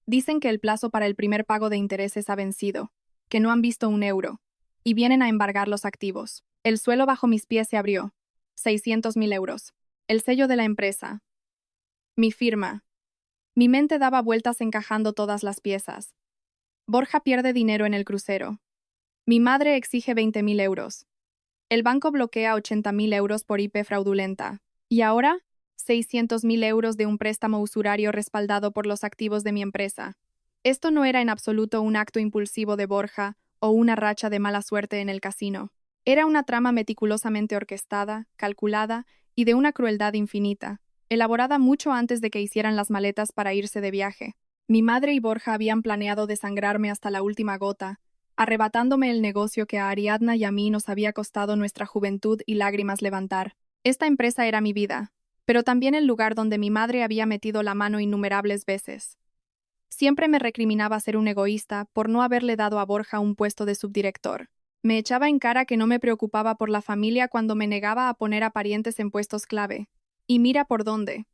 Dicen que el plazo para el primer pago de intereses ha vencido, que no han visto un euro, y vienen a embargar los activos. El suelo bajo mis pies se abrió. 600.000 euros. El sello de la empresa. Mi firma. Mi mente daba vueltas encajando todas las piezas. Borja pierde dinero en el crucero. Mi madre exige 20.000 euros. El banco bloquea 80.000 euros por IP fraudulenta. ¿Y ahora? 600.000 euros de un préstamo usurario respaldado por los activos de mi empresa. Esto no era en absoluto un acto impulsivo de Borja o una racha de mala suerte en el casino. Era una trama meticulosamente orquestada, calculada y de una crueldad infinita, elaborada mucho antes de que hicieran las maletas para irse de viaje. Mi madre y Borja habían planeado desangrarme hasta la última gota, arrebatándome el negocio que a Ariadna y a mí nos había costado nuestra juventud y lágrimas levantar. Esta empresa era mi vida, pero también el lugar donde mi madre había metido la mano innumerables veces. Siempre me recriminaba ser un egoísta por no haberle dado a Borja un puesto de subdirector. Me echaba en cara que no me preocupaba por la familia cuando me negaba a poner a parientes en puestos clave. Y mira por dónde.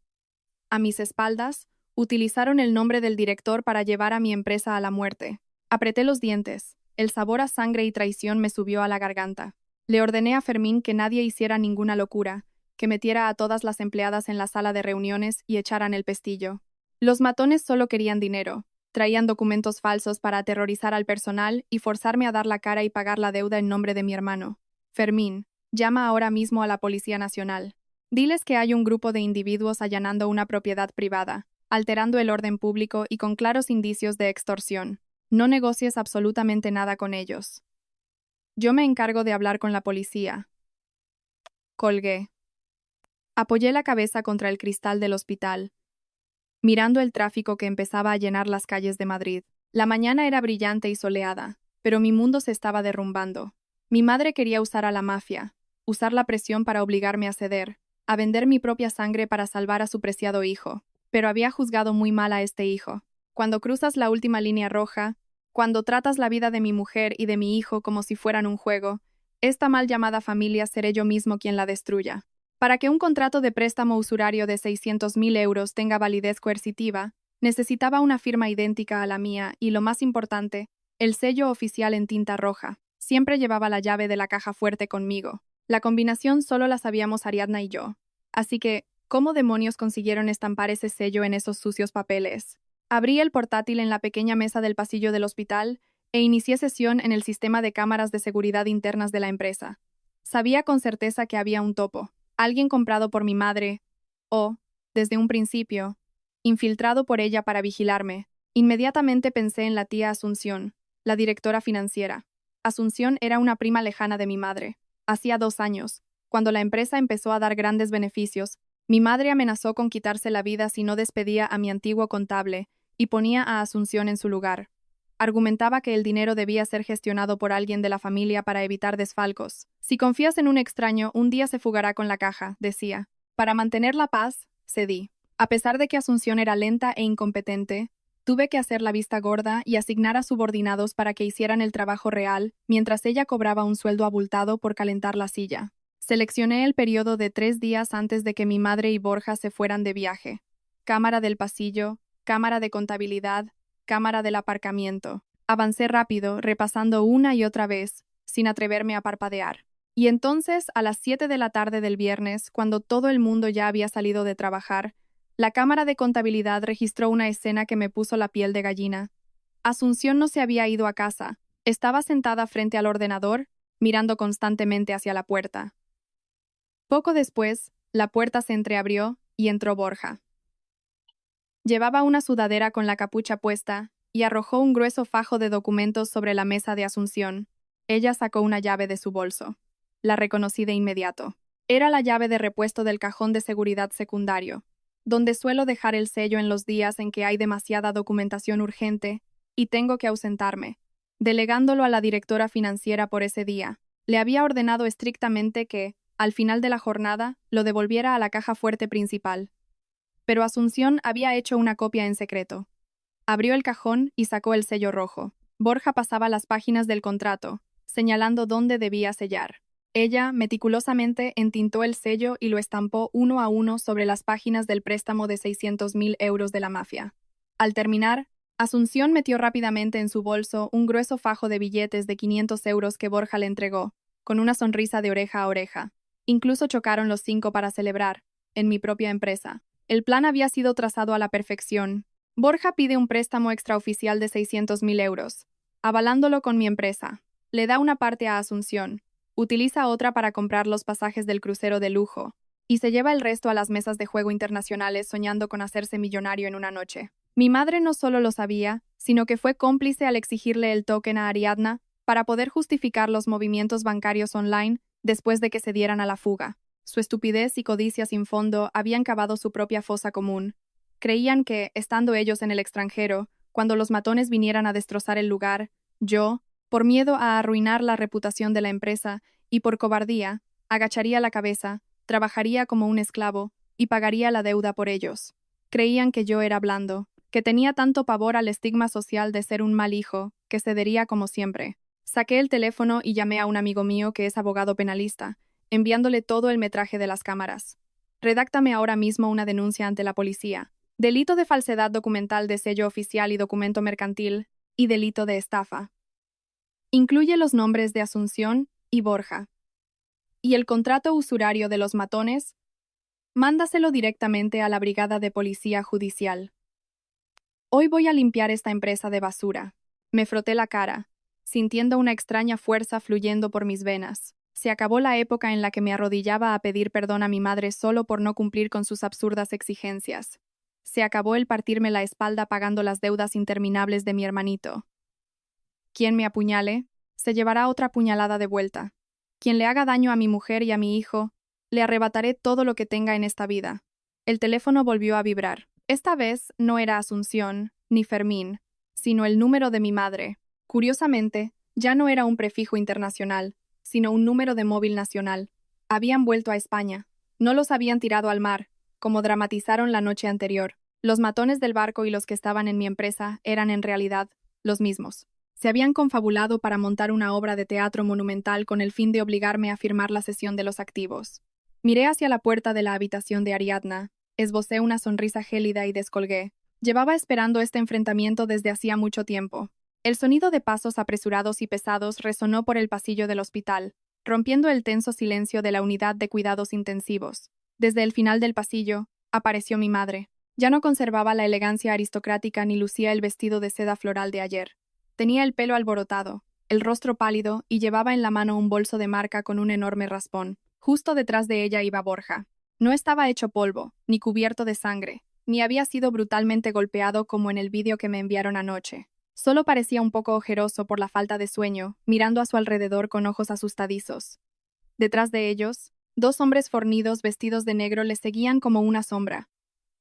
A mis espaldas, utilizaron el nombre del director para llevar a mi empresa a la muerte. Apreté los dientes. El sabor a sangre y traición me subió a la garganta. Le ordené a Fermín que nadie hiciera ninguna locura, que metiera a todas las empleadas en la sala de reuniones y echaran el pestillo. Los matones solo querían dinero. Traían documentos falsos para aterrorizar al personal y forzarme a dar la cara y pagar la deuda en nombre de mi hermano. Fermín, llama ahora mismo a la Policía Nacional. Diles que hay un grupo de individuos allanando una propiedad privada, alterando el orden público y con claros indicios de extorsión. No negocies absolutamente nada con ellos. Yo me encargo de hablar con la policía. Colgué. Apoyé la cabeza contra el cristal del hospital, mirando el tráfico que empezaba a llenar las calles de Madrid. La mañana era brillante y soleada, pero mi mundo se estaba derrumbando. Mi madre quería usar a la mafia, usar la presión para obligarme a ceder, a vender mi propia sangre para salvar a su preciado hijo. Pero había juzgado muy mal a este hijo. Cuando cruzas la última línea roja, cuando tratas la vida de mi mujer y de mi hijo como si fueran un juego, esta mal llamada familia seré yo mismo quien la destruya. Para que un contrato de préstamo usurario de 600.000 euros tenga validez coercitiva, necesitaba una firma idéntica a la mía y, lo más importante, el sello oficial en tinta roja. Siempre llevaba la llave de la caja fuerte conmigo. La combinación solo la sabíamos Ariadna y yo. Así que, ¿cómo demonios consiguieron estampar ese sello en esos sucios papeles? Abrí el portátil en la pequeña mesa del pasillo del hospital e inicié sesión en el sistema de cámaras de seguridad internas de la empresa. Sabía con certeza que había un topo. Alguien comprado por mi madre, o, desde un principio, infiltrado por ella para vigilarme. Inmediatamente pensé en la tía Asunción, la directora financiera. Asunción era una prima lejana de mi madre. Hacía 2 años, cuando la empresa empezó a dar grandes beneficios, mi madre amenazó con quitarse la vida si no despedía a mi antiguo contable y ponía a Asunción en su lugar. Argumentaba que el dinero debía ser gestionado por alguien de la familia para evitar desfalcos. Si confías en un extraño, un día se fugará con la caja, decía. Para mantener la paz, cedí. A pesar de que Asunción era lenta e incompetente, tuve que hacer la vista gorda y asignar a subordinados para que hicieran el trabajo real, mientras ella cobraba un sueldo abultado por calentar la silla. Seleccioné el periodo de 3 días antes de que mi madre y Borja se fueran de viaje. Cámara del pasillo, cámara de contabilidad, cámara del aparcamiento. Avancé rápido, repasando una y otra vez, sin atreverme a parpadear. Y entonces, a las 7 de la tarde del viernes, cuando todo el mundo ya había salido de trabajar, la cámara de contabilidad registró una escena que me puso la piel de gallina. Asunción no se había ido a casa. Estaba sentada frente al ordenador, mirando constantemente hacia la puerta. Poco después, la puerta se entreabrió y entró Borja. Llevaba una sudadera con la capucha puesta y arrojó un grueso fajo de documentos sobre la mesa de Asunción. Ella sacó una llave de su bolso. La reconocí de inmediato. Era la llave de repuesto del cajón de seguridad secundario, donde suelo dejar el sello en los días en que hay demasiada documentación urgente y tengo que ausentarme, delegándolo a la directora financiera por ese día. Le había ordenado estrictamente que, al final de la jornada, lo devolviera a la caja fuerte principal. Pero Asunción había hecho una copia en secreto. Abrió el cajón y sacó el sello rojo. Borja pasaba las páginas del contrato, señalando dónde debía sellar. Ella, meticulosamente, entintó el sello y lo estampó uno a uno sobre las páginas del préstamo de 600.000 euros de la mafia. Al terminar, Asunción metió rápidamente en su bolso un grueso fajo de billetes de 500 euros que Borja le entregó, con una sonrisa de oreja a oreja. Incluso chocaron los 5 para celebrar, en mi propia empresa. El plan había sido trazado a la perfección. Borja pide un préstamo extraoficial de 600.000 euros, avalándolo con mi empresa. Le da una parte a Asunción, utiliza otra para comprar los pasajes del crucero de lujo, y se lleva el resto a las mesas de juego internacionales soñando con hacerse millonario en una noche. Mi madre no solo lo sabía, sino que fue cómplice al exigirle el token a Ariadna para poder justificar los movimientos bancarios online después de que se dieran a la fuga. Su estupidez y codicia sin fondo habían cavado su propia fosa común. Creían que, estando ellos en el extranjero, cuando los matones vinieran a destrozar el lugar, yo, por miedo a arruinar la reputación de la empresa y por cobardía, agacharía la cabeza, trabajaría como un esclavo y pagaría la deuda por ellos. Creían que yo era blando, que tenía tanto pavor al estigma social de ser un mal hijo, que cedería como siempre. Saqué el teléfono y llamé a un amigo mío que es abogado penalista, enviándole todo el metraje de las cámaras. Redáctame ahora mismo una denuncia ante la policía. Delito de falsedad documental de sello oficial y documento mercantil, y delito de estafa. Incluye los nombres de Asunción y Borja. Y el contrato usurario de los matones, mándaselo directamente a la Brigada de Policía Judicial. Hoy voy a limpiar esta empresa de basura. Me froté la cara, sintiendo una extraña fuerza fluyendo por mis venas. Se acabó la época en la que me arrodillaba a pedir perdón a mi madre solo por no cumplir con sus absurdas exigencias. Se acabó el partirme la espalda pagando las deudas interminables de mi hermanito. Quien me apuñale, se llevará otra puñalada de vuelta. Quien le haga daño a mi mujer y a mi hijo, le arrebataré todo lo que tenga en esta vida. El teléfono volvió a vibrar. Esta vez no era Asunción, ni Fermín, sino el número de mi madre. Curiosamente, ya no era un prefijo internacional, sino un número de móvil nacional. Habían vuelto a España. No los habían tirado al mar, como dramatizaron la noche anterior. Los matones del barco y los que estaban en mi empresa eran en realidad los mismos. Se habían confabulado para montar una obra de teatro monumental con el fin de obligarme a firmar la cesión de los activos. Miré hacia la puerta de la habitación de Ariadna, esbocé una sonrisa gélida y descolgué. Llevaba esperando este enfrentamiento desde hacía mucho tiempo. El sonido de pasos apresurados y pesados resonó por el pasillo del hospital, rompiendo el tenso silencio de la unidad de cuidados intensivos. Desde el final del pasillo, apareció mi madre. Ya no conservaba la elegancia aristocrática ni lucía el vestido de seda floral de ayer. Tenía el pelo alborotado, el rostro pálido y llevaba en la mano un bolso de marca con un enorme raspón. Justo detrás de ella iba Borja. No estaba hecho polvo, ni cubierto de sangre, ni había sido brutalmente golpeado como en el vídeo que me enviaron anoche. Solo parecía un poco ojeroso por la falta de sueño, mirando a su alrededor con ojos asustadizos. Detrás de ellos, 2 hombres fornidos vestidos de negro le seguían como una sombra.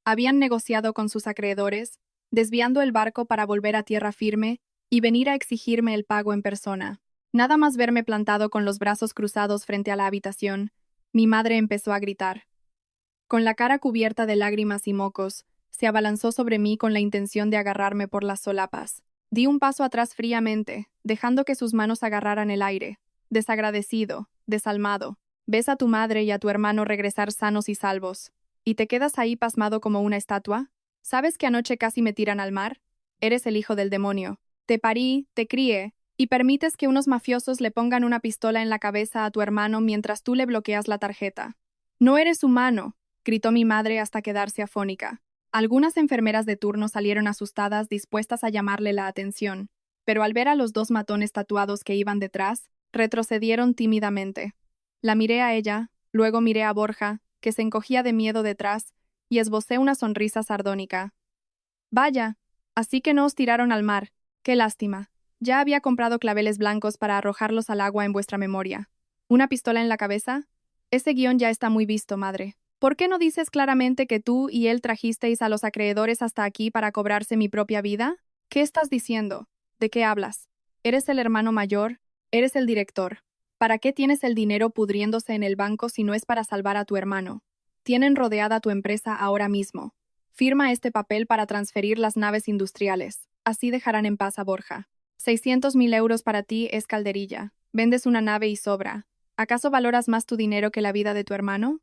Habían negociado con sus acreedores desviando el barco para volver a tierra firme y venir a exigirme el pago en persona. Nada más verme plantado con los brazos cruzados frente a la habitación, mi madre empezó a gritar. Con la cara cubierta de lágrimas y mocos, se abalanzó sobre mí con la intención de agarrarme por las solapas. Di un paso atrás fríamente, dejando que sus manos agarraran el aire. Desagradecido, desalmado. Ves a tu madre y a tu hermano regresar sanos y salvos. ¿Y te quedas ahí pasmado como una estatua? ¿Sabes que anoche casi me tiran al mar? Eres el hijo del demonio. Te parí, te crié, y permites que unos mafiosos le pongan una pistola en la cabeza a tu hermano mientras tú le bloqueas la tarjeta. No eres humano, gritó mi madre hasta quedarse afónica. Algunas enfermeras de turno salieron asustadas, dispuestas a llamarle la atención, pero al ver a los dos matones tatuados que iban detrás, retrocedieron tímidamente. La miré a ella, luego miré a Borja, que se encogía de miedo detrás, y esbocé una sonrisa sardónica. Vaya, así que no os tiraron al mar. Qué lástima. Ya había comprado claveles blancos para arrojarlos al agua en vuestra memoria. ¿Una pistola en la cabeza? Ese guión ya está muy visto, madre. ¿Por qué no dices claramente que tú y él trajisteis a los acreedores hasta aquí para cobrarse mi propia vida? ¿Qué estás diciendo? ¿De qué hablas? ¿Eres el hermano mayor? ¿Eres el director? ¿Para qué tienes el dinero pudriéndose en el banco si no es para salvar a tu hermano? Tienen rodeada tu empresa ahora mismo. Firma este papel para transferir las naves industriales. Así dejarán en paz a Borja. 600.000 euros para ti es calderilla. Vendes una nave y sobra. ¿Acaso valoras más tu dinero que la vida de tu hermano?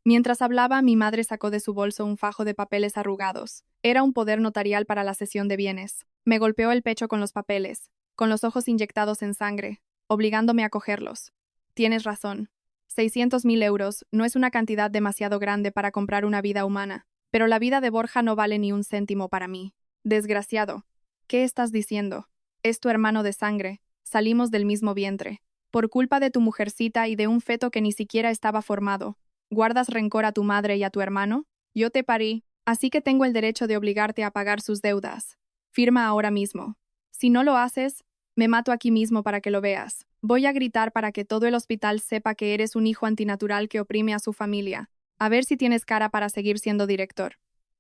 Mientras hablaba, mi madre sacó de su bolso un fajo de papeles arrugados. Era un poder notarial para la cesión de bienes. Me golpeó el pecho con los papeles, con los ojos inyectados en sangre, obligándome a cogerlos. Tienes razón. 600.000 euros no es una cantidad demasiado grande para comprar una vida humana, pero la vida de Borja no vale ni un céntimo para mí. Desgraciado. ¿Qué estás diciendo? Es tu hermano de sangre. Salimos del mismo vientre. Por culpa de tu mujercita y de un feto que ni siquiera estaba formado. ¿Guardas rencor a tu madre y a tu hermano? Yo te parí, así que tengo el derecho de obligarte a pagar sus deudas. Firma ahora mismo. Si no lo haces, me mato aquí mismo para que lo veas. Voy a gritar para que todo el hospital sepa que eres un hijo antinatural que oprime a su familia. A ver si tienes cara para seguir siendo director.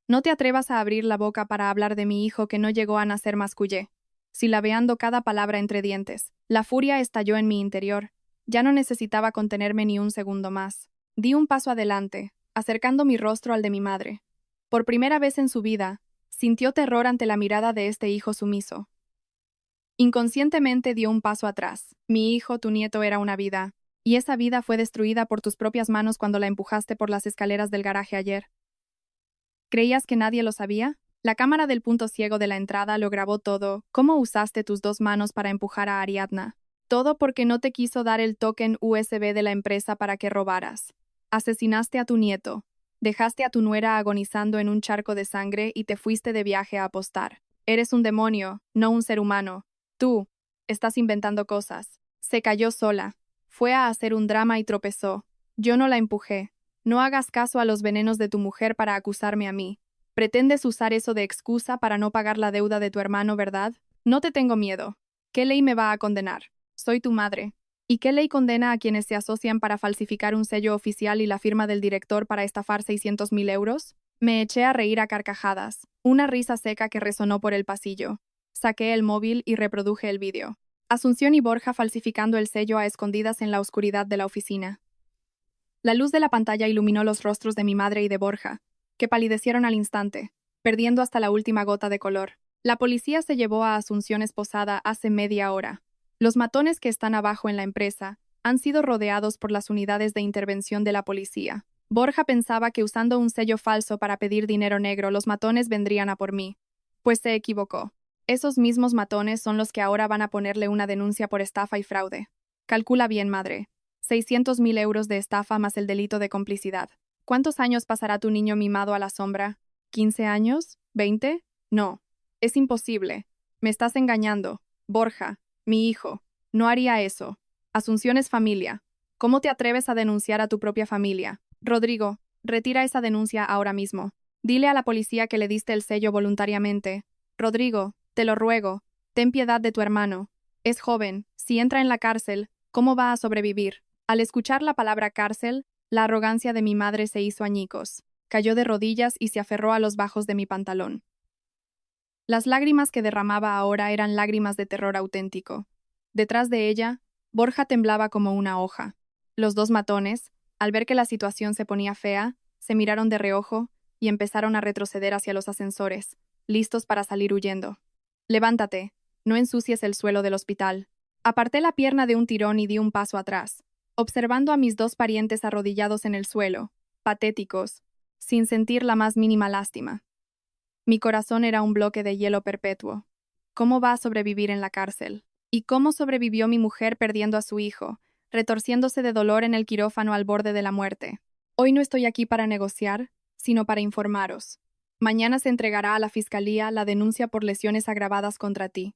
No te atrevas a abrir la boca para hablar de mi hijo que no llegó a nacer mascullé. Silabeando cada palabra entre dientes. La furia estalló en mi interior. Ya no necesitaba contenerme ni un segundo más. Di un paso adelante, acercando mi rostro al de mi madre. Por primera vez en su vida, sintió terror ante la mirada de este hijo sumiso. Inconscientemente dio un paso atrás. Mi hijo, tu nieto, era una vida, y esa vida fue destruida por tus propias manos cuando la empujaste por las escaleras del garaje ayer. ¿Creías que nadie lo sabía? La cámara del punto ciego de la entrada lo grabó todo. ¿Cómo usaste tus dos manos para empujar a Ariadna? Todo porque no te quiso dar el token USB de la empresa para que robaras. Asesinaste a tu nieto, dejaste a tu nuera agonizando en un charco de sangre y te fuiste de viaje a apostar. Eres un demonio, no un ser humano. Tú, estás inventando cosas. Se cayó sola. Fue a hacer un drama y tropezó. Yo no la empujé. No hagas caso a los venenos de tu mujer para acusarme a mí. Pretendes usar eso de excusa para no pagar la deuda de tu hermano, ¿verdad? No te tengo miedo. ¿Qué ley me va a condenar? Soy tu madre. ¿Y qué ley condena a quienes se asocian para falsificar un sello oficial y la firma del director para estafar 600.000 euros? Me eché a reír a carcajadas, una risa seca que resonó por el pasillo. Saqué el móvil y reproduje el vídeo. Asunción y Borja falsificando el sello a escondidas en la oscuridad de la oficina. La luz de la pantalla iluminó los rostros de mi madre y de Borja, que palidecieron al instante, perdiendo hasta la última gota de color. La policía se llevó a Asunción esposada hace media hora. Los matones que están abajo en la empresa han sido rodeados por las unidades de intervención de la policía. Borja pensaba que usando un sello falso para pedir dinero negro los matones vendrían a por mí. Pues se equivocó. Esos mismos matones son los que ahora van a ponerle una denuncia por estafa y fraude. Calcula bien, madre. 600.000 euros de estafa más el delito de complicidad. ¿Cuántos años pasará tu niño mimado a la sombra? ¿15 años? ¿20? No. Es imposible. Me estás engañando. Borja. Mi hijo. No haría eso. Asunción es familia. ¿Cómo te atreves a denunciar a tu propia familia? Rodrigo, retira esa denuncia ahora mismo. Dile a la policía que le diste el sello voluntariamente. Rodrigo, te lo ruego, ten piedad de tu hermano. Es joven, si entra en la cárcel, ¿cómo va a sobrevivir? Al escuchar la palabra cárcel, la arrogancia de mi madre se hizo añicos. Cayó de rodillas y se aferró a los bajos de mi pantalón. Las lágrimas que derramaba ahora eran lágrimas de terror auténtico. Detrás de ella, Borja temblaba como una hoja. Los dos matones, al ver que la situación se ponía fea, se miraron de reojo y empezaron a retroceder hacia los ascensores, listos para salir huyendo. «Levántate, no ensucies el suelo del hospital». Aparté la pierna de un tirón y di un paso atrás, observando a mis dos parientes arrodillados en el suelo, patéticos, sin sentir la más mínima lástima. Mi corazón era un bloque de hielo perpetuo. ¿Cómo va a sobrevivir en la cárcel? ¿Y cómo sobrevivió mi mujer perdiendo a su hijo, retorciéndose de dolor en el quirófano al borde de la muerte? Hoy no estoy aquí para negociar, sino para informaros. Mañana se entregará a la fiscalía la denuncia por lesiones agravadas contra ti.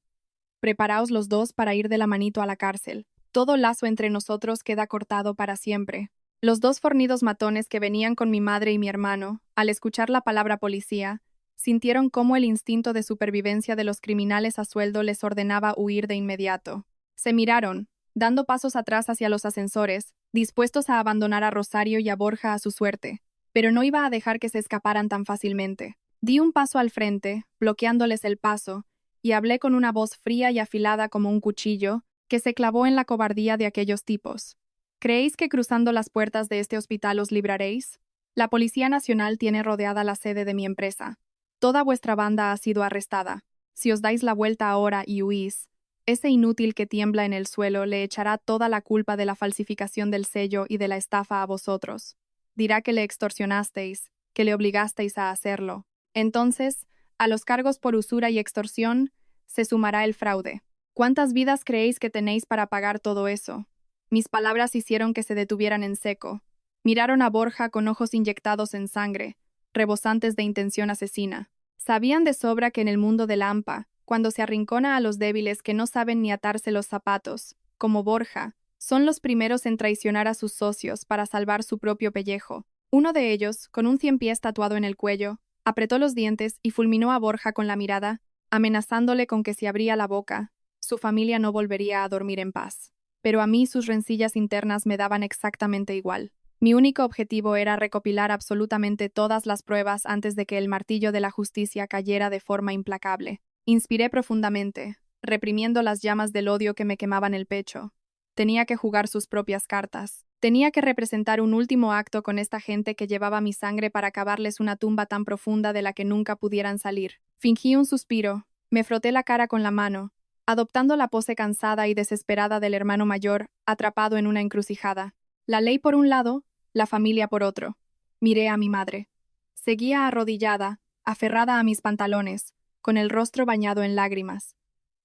Preparaos los dos para ir de la manito a la cárcel. Todo lazo entre nosotros queda cortado para siempre. Los dos fornidos matones que venían con mi madre y mi hermano, al escuchar la palabra policía, sintieron cómo el instinto de supervivencia de los criminales a sueldo les ordenaba huir de inmediato. Se miraron, dando pasos atrás hacia los ascensores, dispuestos a abandonar a Rosario y a Borja a su suerte, pero no iba a dejar que se escaparan tan fácilmente. Di un paso al frente, bloqueándoles el paso, y hablé con una voz fría y afilada como un cuchillo, que se clavó en la cobardía de aquellos tipos. ¿Creéis que cruzando las puertas de este hospital os libraréis? La Policía Nacional tiene rodeada la sede de mi empresa. Toda vuestra banda ha sido arrestada. Si os dais la vuelta ahora y huís, ese inútil que tiembla en el suelo le echará toda la culpa de la falsificación del sello y de la estafa a vosotros. Dirá que le extorsionasteis, que le obligasteis a hacerlo. Entonces, a los cargos por usura y extorsión, se sumará el fraude. ¿Cuántas vidas creéis que tenéis para pagar todo eso? Mis palabras hicieron que se detuvieran en seco. Miraron a Borja con ojos inyectados en sangre, rebosantes de intención asesina. Sabían de sobra que en el mundo del AMPA, cuando se arrincona a los débiles que no saben ni atarse los zapatos, como Borja, son los primeros en traicionar a sus socios para salvar su propio pellejo. Uno de ellos, con un ciempiés tatuado en el cuello, apretó los dientes y fulminó a Borja con la mirada, amenazándole con que si abría la boca, su familia no volvería a dormir en paz. Pero a mí sus rencillas internas me daban exactamente igual. Mi único objetivo era recopilar absolutamente todas las pruebas antes de que el martillo de la justicia cayera de forma implacable. Inspiré profundamente, reprimiendo las llamas del odio que me quemaban el pecho. Tenía que jugar sus propias cartas. Tenía que representar un último acto con esta gente que llevaba mi sangre para cavarles una tumba tan profunda de la que nunca pudieran salir. Fingí un suspiro, me froté la cara con la mano, adoptando la pose cansada y desesperada del hermano mayor, atrapado en una encrucijada. La ley por un lado, la familia por otro. Miré a mi madre. Seguía arrodillada, aferrada a mis pantalones, con el rostro bañado en lágrimas.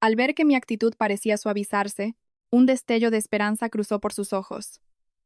Al ver que mi actitud parecía suavizarse, un destello de esperanza cruzó por sus ojos.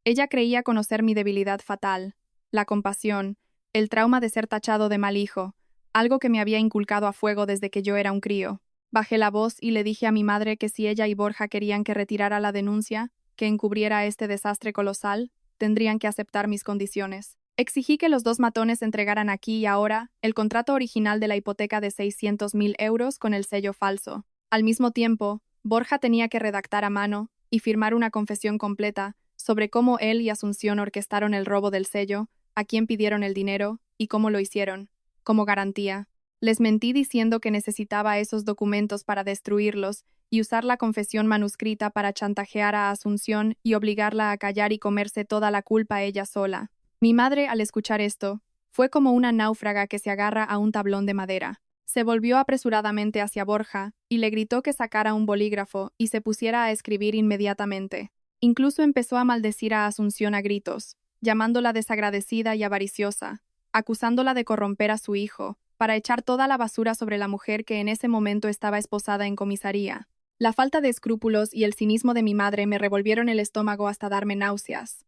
Ella creía conocer mi debilidad fatal, la compasión, el trauma de ser tachado de mal hijo, algo que me había inculcado a fuego desde que yo era un crío. Bajé la voz y le dije a mi madre que si ella y Borja querían que retirara la denuncia, que encubriera este desastre colosal, tendrían que aceptar mis condiciones. Exigí que los dos matones entregaran aquí y ahora el contrato original de la hipoteca de 600.000 euros con el sello falso. Al mismo tiempo, Borja tenía que redactar a mano y firmar una confesión completa sobre cómo él y Asunción orquestaron el robo del sello, a quién pidieron el dinero y cómo lo hicieron. Como garantía, les mentí diciendo que necesitaba esos documentos para destruirlos y usar la confesión manuscrita para chantajear a Asunción y obligarla a callar y comerse toda la culpa ella sola. Mi madre, al escuchar esto, fue como una náufraga que se agarra a un tablón de madera. Se volvió apresuradamente hacia Borja y le gritó que sacara un bolígrafo y se pusiera a escribir inmediatamente. Incluso empezó a maldecir a Asunción a gritos, llamándola desagradecida y avariciosa, acusándola de corromper a su hijo, para echar toda la basura sobre la mujer que en ese momento estaba esposada en comisaría. La falta de escrúpulos y el cinismo de mi madre me revolvieron el estómago hasta darme náuseas.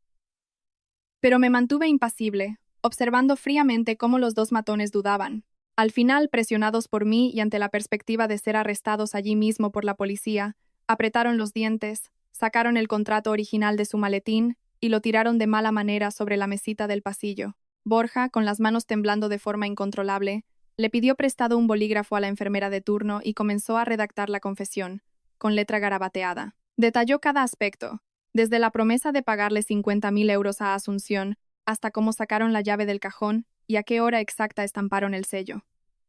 Pero me mantuve impasible, observando fríamente cómo los dos matones dudaban. Al final, presionados por mí y ante la perspectiva de ser arrestados allí mismo por la policía, apretaron los dientes, sacaron el contrato original de su maletín y lo tiraron de mala manera sobre la mesita del pasillo. Borja, con las manos temblando de forma incontrolable, le pidió prestado un bolígrafo a la enfermera de turno y comenzó a redactar la confesión, con letra garabateada. Detalló cada aspecto, desde la promesa de pagarle 50.000 euros a Asunción, hasta cómo sacaron la llave del cajón y a qué hora exacta estamparon el sello.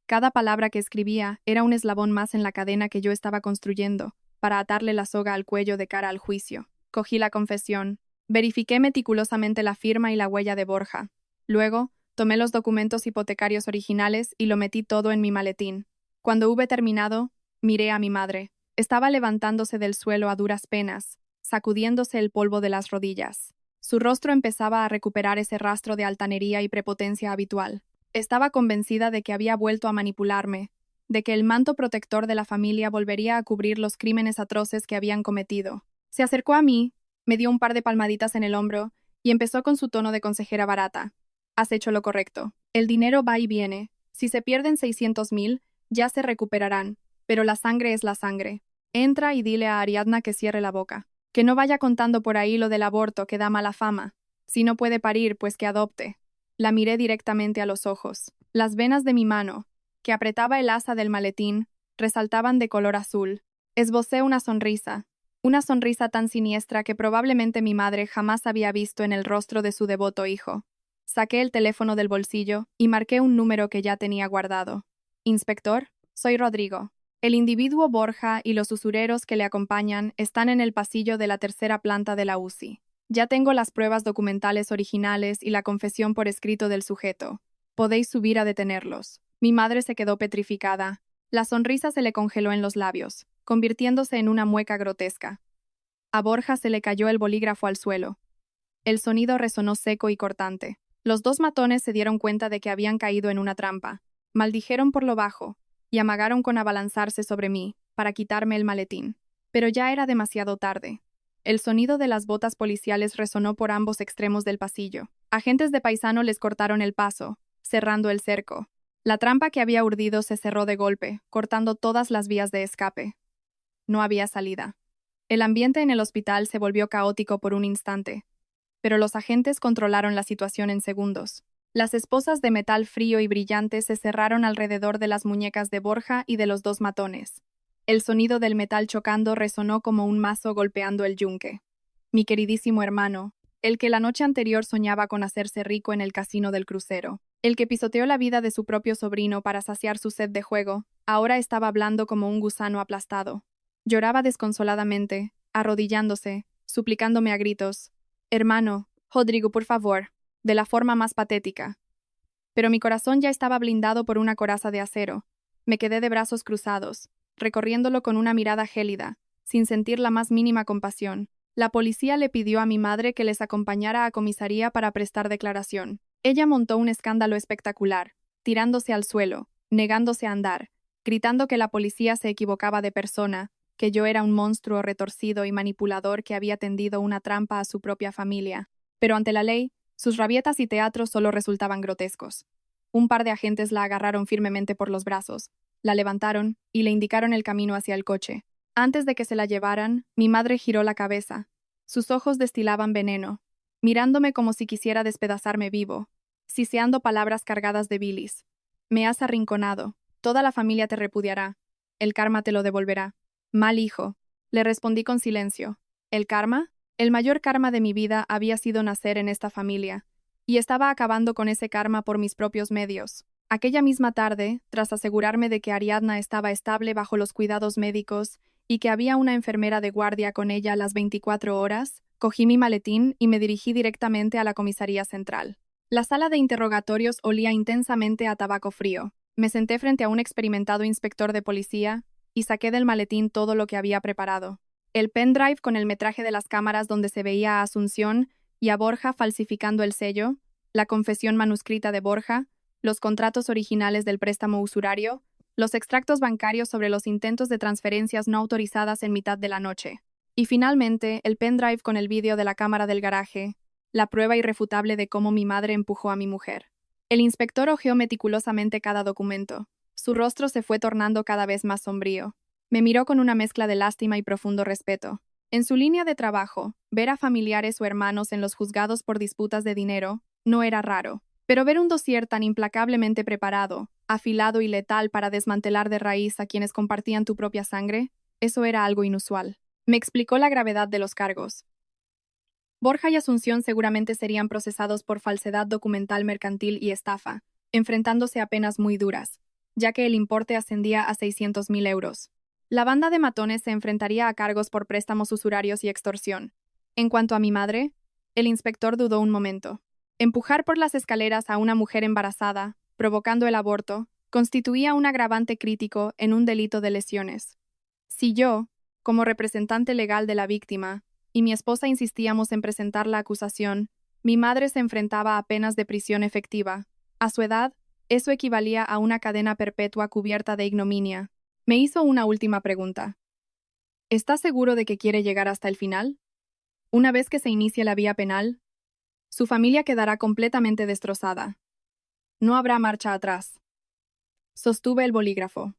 Cada palabra que escribía era un eslabón más en la cadena que yo estaba construyendo, para atarle la soga al cuello de cara al juicio. Cogí la confesión. Verifiqué meticulosamente la firma y la huella de Borja. Luego, tomé los documentos hipotecarios originales y lo metí todo en mi maletín. Cuando hube terminado, miré a mi madre. Estaba levantándose del suelo a duras penas, sacudiéndose el polvo de las rodillas. Su rostro empezaba a recuperar ese rastro de altanería y prepotencia habitual. Estaba convencida de que había vuelto a manipularme, de que el manto protector de la familia volvería a cubrir los crímenes atroces que habían cometido. Se acercó a mí, me dio un par de palmaditas en el hombro y empezó con su tono de consejera barata. Has hecho lo correcto. El dinero va y viene. Si se pierden 600.000, ya se recuperarán, pero la sangre es la sangre. Entra y dile a Ariadna que cierre la boca. Que no vaya contando por ahí lo del aborto que da mala fama. Si no puede parir, pues que adopte. La miré directamente a los ojos. Las venas de mi mano, que apretaba el asa del maletín, resaltaban de color azul. Esbocé una sonrisa tan siniestra que probablemente mi madre jamás había visto en el rostro de su devoto hijo. Saqué el teléfono del bolsillo y marqué un número que ya tenía guardado. Inspector, soy Rodrigo. El individuo Borja y los usureros que le acompañan están en el pasillo de la tercera planta de la UCI. Ya tengo las pruebas documentales originales y la confesión por escrito del sujeto. Podéis subir a detenerlos. Mi madre se quedó petrificada. La sonrisa se le congeló en los labios, convirtiéndose en una mueca grotesca. A Borja se le cayó el bolígrafo al suelo. El sonido resonó seco y cortante. Los dos matones se dieron cuenta de que habían caído en una trampa. Maldijeron por lo bajo y amagaron con abalanzarse sobre mí para quitarme el maletín. Pero ya era demasiado tarde. El sonido de las botas policiales resonó por ambos extremos del pasillo. Agentes de paisano les cortaron el paso, cerrando el cerco. La trampa que había urdido se cerró de golpe, cortando todas las vías de escape. No había salida. El ambiente en el hospital se volvió caótico por un instante, pero los agentes controlaron la situación en segundos. Las esposas de metal frío y brillante se cerraron alrededor de las muñecas de Borja y de los dos matones. El sonido del metal chocando resonó como un mazo golpeando el yunque. Mi queridísimo hermano, el que la noche anterior soñaba con hacerse rico en el casino del crucero, el que pisoteó la vida de su propio sobrino para saciar su sed de juego, ahora estaba hablando como un gusano aplastado. Lloraba desconsoladamente, arrodillándose, suplicándome a gritos: «Hermano, Rodrigo, por favor», de la forma más patética. Pero mi corazón ya estaba blindado por una coraza de acero. Me quedé de brazos cruzados, recorriéndolo con una mirada gélida, sin sentir la más mínima compasión. La policía le pidió a mi madre que les acompañara a comisaría para prestar declaración. Ella montó un escándalo espectacular, tirándose al suelo, negándose a andar, gritando que la policía se equivocaba de persona, que yo era un monstruo retorcido y manipulador que había tendido una trampa a su propia familia. Pero ante la ley, sus rabietas y teatros solo resultaban grotescos. Un par de agentes la agarraron firmemente por los brazos, la levantaron y le indicaron el camino hacia el coche. Antes de que se la llevaran, mi madre giró la cabeza. Sus ojos destilaban veneno, mirándome como si quisiera despedazarme vivo, siseando palabras cargadas de bilis. Me has arrinconado. Toda la familia te repudiará. El karma te lo devolverá. Mal hijo. Le respondí con silencio. ¿El karma? El mayor karma de mi vida había sido nacer en esta familia, y estaba acabando con ese karma por mis propios medios. Aquella misma tarde, tras asegurarme de que Ariadna estaba estable bajo los cuidados médicos y que había una enfermera de guardia con ella las 24 horas, cogí mi maletín y me dirigí directamente a la comisaría central. La sala de interrogatorios olía intensamente a tabaco frío. Me senté frente a un experimentado inspector de policía y saqué del maletín todo lo que había preparado. El pendrive con el metraje de las cámaras donde se veía a Asunción y a Borja falsificando el sello, la confesión manuscrita de Borja, los contratos originales del préstamo usurario, los extractos bancarios sobre los intentos de transferencias no autorizadas en mitad de la noche, y finalmente el pendrive con el vídeo de la cámara del garaje, la prueba irrefutable de cómo mi madre empujó a mi mujer. El inspector hojeó meticulosamente cada documento. Su rostro se fue tornando cada vez más sombrío. Me miró con una mezcla de lástima y profundo respeto. En su línea de trabajo, ver a familiares o hermanos en los juzgados por disputas de dinero no era raro, pero ver un dossier tan implacablemente preparado, afilado y letal para desmantelar de raíz a quienes compartían tu propia sangre, eso era algo inusual. Me explicó la gravedad de los cargos. Borja y Asunción seguramente serían procesados por falsedad documental mercantil y estafa, enfrentándose a penas muy duras. ya que el importe ascendía a 600.000 euros. La banda de matones se enfrentaría a cargos por préstamos usurarios y extorsión. En cuanto a mi madre, el inspector dudó un momento. Empujar por las escaleras a una mujer embarazada, provocando el aborto, constituía un agravante crítico en un delito de lesiones. Si yo, como representante legal de la víctima, y mi esposa insistíamos en presentar la acusación, mi madre se enfrentaba a penas de prisión efectiva. A su edad, eso equivalía a una cadena perpetua cubierta de ignominia. Me hizo una última pregunta. ¿Está seguro de que quiere llegar hasta el final? Una vez que se inicie la vía penal, su familia quedará completamente destrozada. No habrá marcha atrás. Sostuve el bolígrafo.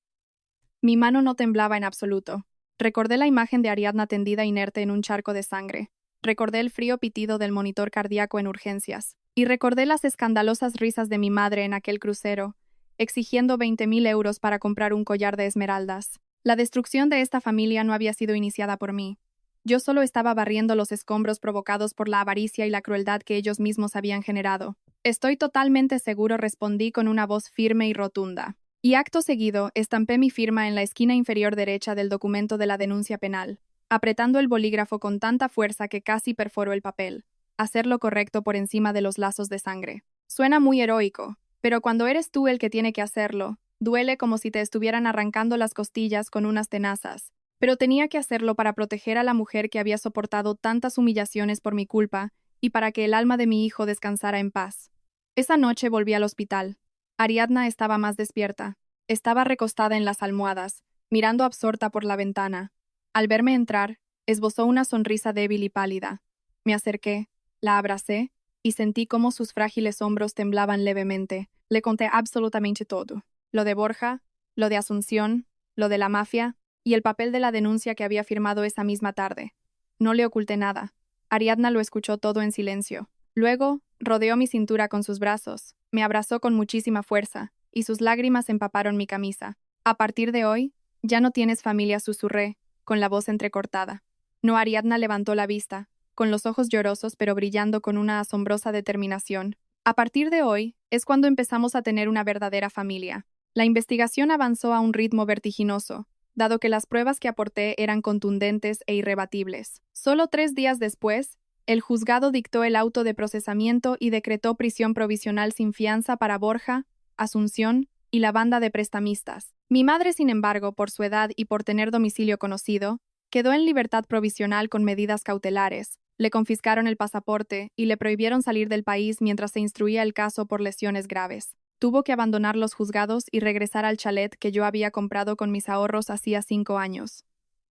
Mi mano no temblaba en absoluto. Recordé la imagen de Ariadna tendida inerte en un charco de sangre. Recordé el frío pitido del monitor cardíaco en urgencias. Y recordé las escandalosas risas de mi madre en aquel crucero, exigiendo 20.000 euros para comprar un collar de esmeraldas. La destrucción de esta familia no había sido iniciada por mí. Yo solo estaba barriendo los escombros provocados por la avaricia y la crueldad que ellos mismos habían generado. Estoy totalmente seguro, respondí con una voz firme y rotunda. Y acto seguido, estampé mi firma en la esquina inferior derecha del documento de la denuncia penal, apretando el bolígrafo con tanta fuerza que casi perforó el papel. Hacer lo correcto por encima de los lazos de sangre. Suena muy heroico, pero cuando eres tú el que tiene que hacerlo, duele como si te estuvieran arrancando las costillas con unas tenazas. Pero tenía que hacerlo para proteger a la mujer que había soportado tantas humillaciones por mi culpa y para que el alma de mi hijo descansara en paz. Esa noche volví al hospital. Ariadna estaba más despierta. Estaba recostada en las almohadas, mirando absorta por la ventana. Al verme entrar, esbozó una sonrisa débil y pálida. Me acerqué, la abracé y sentí cómo sus frágiles hombros temblaban levemente. Le conté absolutamente todo. Lo de Borja, lo de Asunción, lo de la mafia y el papel de la denuncia que había firmado esa misma tarde. No le oculté nada. Ariadna lo escuchó todo en silencio. Luego, rodeó mi cintura con sus brazos, me abrazó con muchísima fuerza, y sus lágrimas empaparon mi camisa. A partir de hoy, ya no tienes familia, susurré, con la voz entrecortada. No, Ariadna levantó la vista, con los ojos llorosos pero brillando con una asombrosa determinación. A partir de hoy, es cuando empezamos a tener una verdadera familia. La investigación avanzó a un ritmo vertiginoso, dado que las pruebas que aporté eran contundentes e irrebatibles. Solo 3 días después, el juzgado dictó el auto de procesamiento y decretó prisión provisional sin fianza para Borja, Asunción y la banda de prestamistas. Mi madre, sin embargo, por su edad y por tener domicilio conocido, quedó en libertad provisional con medidas cautelares. Le confiscaron el pasaporte y le prohibieron salir del país mientras se instruía el caso por lesiones graves. Tuvo que abandonar los juzgados y regresar al chalet que yo había comprado con mis ahorros hacía 5 años.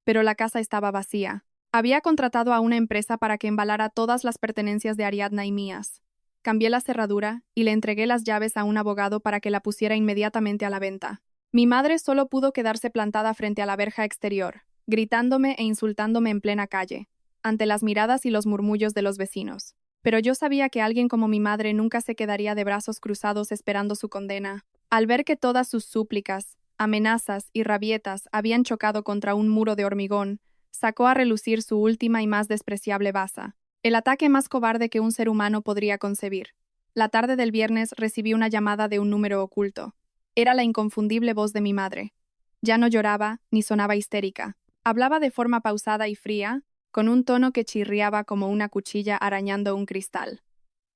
Pero la casa estaba vacía. Había contratado a una empresa para que embalara todas las pertenencias de Ariadna y mías. Cambié la cerradura y le entregué las llaves a un abogado para que la pusiera inmediatamente a la venta. Mi madre solo pudo quedarse plantada frente a la verja exterior, gritándome e insultándome en plena calle, ante las miradas y los murmullos de los vecinos. Pero yo sabía que alguien como mi madre nunca se quedaría de brazos cruzados esperando su condena. Al ver que todas sus súplicas, amenazas y rabietas habían chocado contra un muro de hormigón, sacó a relucir su última y más despreciable baza, el ataque más cobarde que un ser humano podría concebir. La tarde del viernes recibí una llamada de un número oculto. Era la inconfundible voz de mi madre. Ya no lloraba ni sonaba histérica. Hablaba de forma pausada y fría, con un tono que chirriaba como una cuchilla arañando un cristal.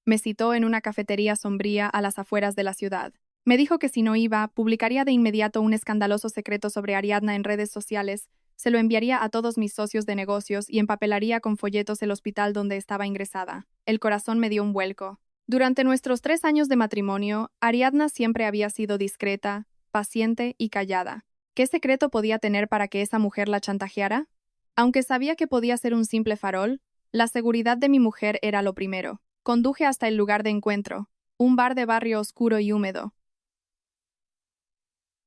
Me citó en una cafetería sombría a las afueras de la ciudad. Me dijo que si no iba, publicaría de inmediato un escandaloso secreto sobre Ariadna en redes sociales, se lo enviaría a todos mis socios de negocios y empapelaría con folletos el hospital donde estaba ingresada. El corazón me dio un vuelco. Durante nuestros 3 años de matrimonio, Ariadna siempre había sido discreta, paciente y callada. ¿Qué secreto podía tener para que esa mujer la chantajeara? Aunque sabía que podía ser un simple farol, la seguridad de mi mujer era lo primero. Conduje hasta el lugar de encuentro, un bar de barrio oscuro y húmedo.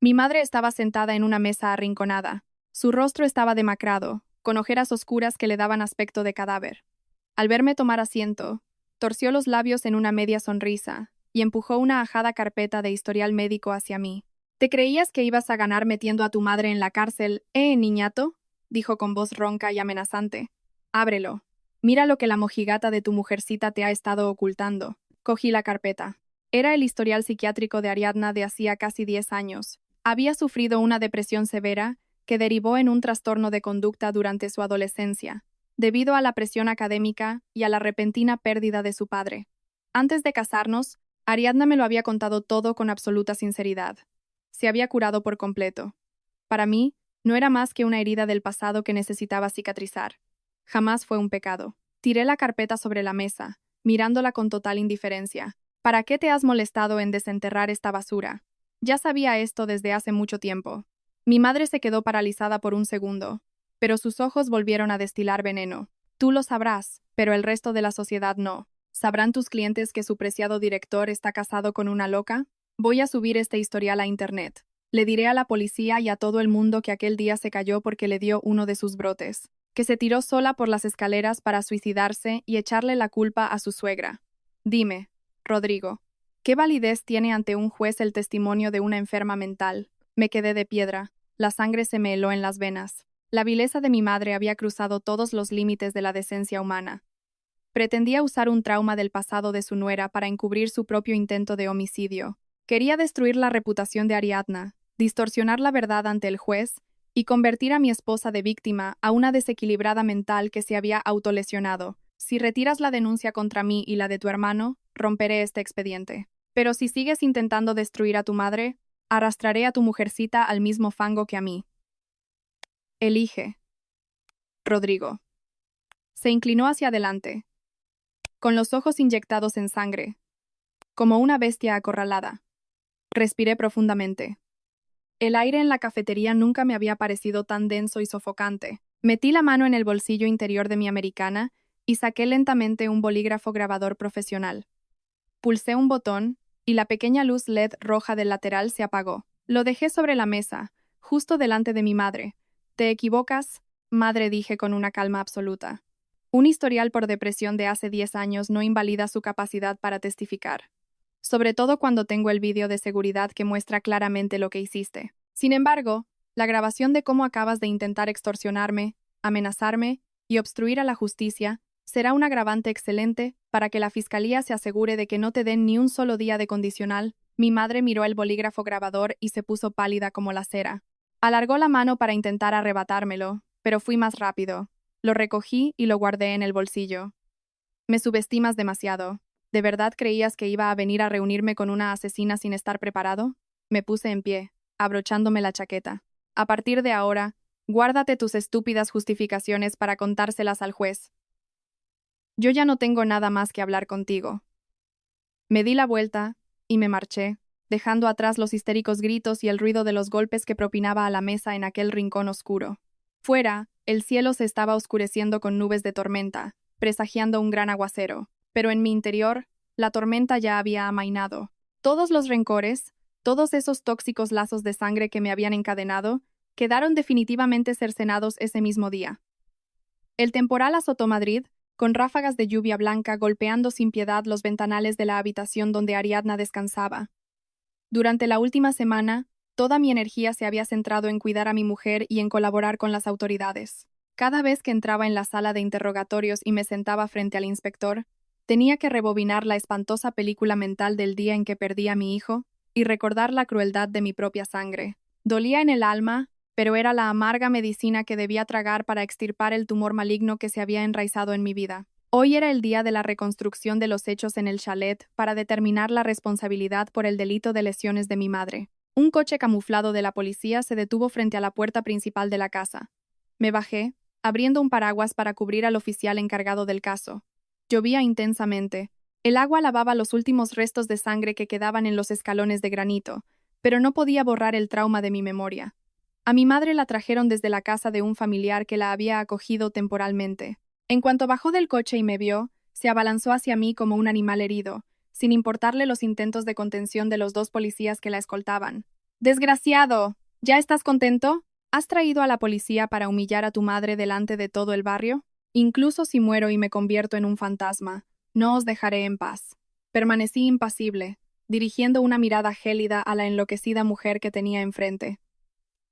Mi madre estaba sentada en una mesa arrinconada. Su rostro estaba demacrado, con ojeras oscuras que le daban aspecto de cadáver. Al verme tomar asiento, torció los labios en una media sonrisa y empujó una ajada carpeta de historial médico hacia mí. ¿Te creías que ibas a ganar metiendo a tu madre en la cárcel, niñato? Dijo con voz ronca y amenazante. Ábrelo. Mira lo que la mojigata de tu mujercita te ha estado ocultando. Cogí la carpeta. Era el historial psiquiátrico de Ariadna de hacía casi 10 años, Había sufrido una depresión severa que derivó en un trastorno de conducta durante su adolescencia, debido a la presión académica y a la repentina pérdida de su padre. Antes de casarnos, Ariadna me lo había contado todo con absoluta sinceridad. Se había curado por completo. Para mí, no era más que una herida del pasado que necesitaba cicatrizar. Jamás fue un pecado. Tiré la carpeta sobre la mesa, mirándola con total indiferencia. ¿Para qué te has molestado en desenterrar esta basura? Ya sabía esto desde hace mucho tiempo. Mi madre se quedó paralizada por un segundo, pero sus ojos volvieron a destilar veneno. Tú lo sabrás, pero el resto de la sociedad no. ¿Sabrán tus clientes que su preciado director está casado con una loca? Voy a subir este historial a internet. Le diré a la policía y a todo el mundo que aquel día se cayó porque le dio uno de sus brotes, que se tiró sola por las escaleras para suicidarse y echarle la culpa a su suegra. Dime, Rodrigo, ¿qué validez tiene ante un juez el testimonio de una enferma mental? Me quedé de piedra, la sangre se me heló en las venas. La vileza de mi madre había cruzado todos los límites de la decencia humana. Pretendía usar un trauma del pasado de su nuera para encubrir su propio intento de homicidio. Quería destruir la reputación de Ariadna, distorsionar la verdad ante el juez y convertir a mi esposa de víctima a una desequilibrada mental que se había autolesionado. Si retiras la denuncia contra mí y la de tu hermano, romperé este expediente. Pero si sigues intentando destruir a tu madre, arrastraré a tu mujercita al mismo fango que a mí. Elige. Rodrigo. Se inclinó hacia adelante, con los ojos inyectados en sangre, como una bestia acorralada. Respiré profundamente. El aire en la cafetería nunca me había parecido tan denso y sofocante. Metí la mano en el bolsillo interior de mi americana y saqué lentamente un bolígrafo grabador profesional. Pulsé un botón y la pequeña luz LED roja del lateral se apagó. Lo dejé sobre la mesa, justo delante de mi madre. ¿Te equivocas?, madre, dije con una calma absoluta. Un historial por depresión de hace 10 años no invalida su capacidad para testificar. Sobre todo cuando tengo el vídeo de seguridad que muestra claramente lo que hiciste. Sin embargo, la grabación de cómo acabas de intentar extorsionarme, amenazarme y obstruir a la justicia será un agravante excelente para que la fiscalía se asegure de que no te den ni un solo día de condicional. Mi madre miró el bolígrafo grabador y se puso pálida como la cera. Alargó la mano para intentar arrebatármelo, pero fui más rápido. Lo recogí y lo guardé en el bolsillo. Me subestimas demasiado. ¿De verdad creías que iba a venir a reunirme con una asesina sin estar preparado? Me puse en pie, abrochándome la chaqueta. A partir de ahora, guárdate tus estúpidas justificaciones para contárselas al juez. Yo ya no tengo nada más que hablar contigo. Me di la vuelta y me marché, dejando atrás los histéricos gritos y el ruido de los golpes que propinaba a la mesa en aquel rincón oscuro. Fuera, el cielo se estaba oscureciendo con nubes de tormenta, presagiando un gran aguacero, pero en mi interior, la tormenta ya había amainado. Todos los rencores, todos esos tóxicos lazos de sangre que me habían encadenado, quedaron definitivamente cercenados ese mismo día. El temporal azotó Madrid, con ráfagas de lluvia blanca golpeando sin piedad los ventanales de la habitación donde Ariadna descansaba. Durante la última semana, toda mi energía se había centrado en cuidar a mi mujer y en colaborar con las autoridades. Cada vez que entraba en la sala de interrogatorios y me sentaba frente al inspector, tenía que rebobinar la espantosa película mental del día en que perdí a mi hijo y recordar la crueldad de mi propia sangre. Dolía en el alma, pero era la amarga medicina que debía tragar para extirpar el tumor maligno que se había enraizado en mi vida. Hoy era el día de la reconstrucción de los hechos en el chalet para determinar la responsabilidad por el delito de lesiones de mi madre. Un coche camuflado de la policía se detuvo frente a la puerta principal de la casa. Me bajé, abriendo un paraguas para cubrir al oficial encargado del caso. Llovía intensamente. El agua lavaba los últimos restos de sangre que quedaban en los escalones de granito, pero no podía borrar el trauma de mi memoria. A mi madre la trajeron desde la casa de un familiar que la había acogido temporalmente. En cuanto bajó del coche y me vio, se abalanzó hacia mí como un animal herido, sin importarle los intentos de contención de los 2 policías que la escoltaban. «Desgraciado, ¿ya estás contento? ¿Has traído a la policía para humillar a tu madre delante de todo el barrio? Incluso si muero y me convierto en un fantasma, no os dejaré en paz». Permanecí impasible, dirigiendo una mirada gélida a la enloquecida mujer que tenía enfrente.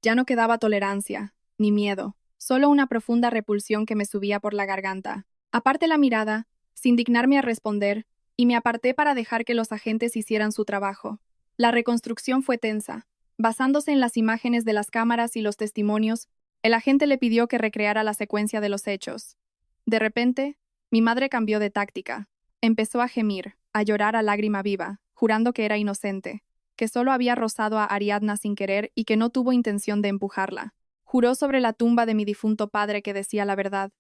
Ya no quedaba tolerancia, ni miedo, solo una profunda repulsión que me subía por la garganta. Aparté la mirada, sin dignarme a responder, y me aparté para dejar que los agentes hicieran su trabajo. La reconstrucción fue tensa. Basándose en las imágenes de las cámaras y los testimonios, el agente le pidió que recreara la secuencia de los hechos. De repente, mi madre cambió de táctica. Empezó a gemir, a llorar a lágrima viva, jurando que era inocente, que solo había rozado a Ariadna sin querer y que no tuvo intención de empujarla. Juró sobre la tumba de mi difunto padre que decía la verdad,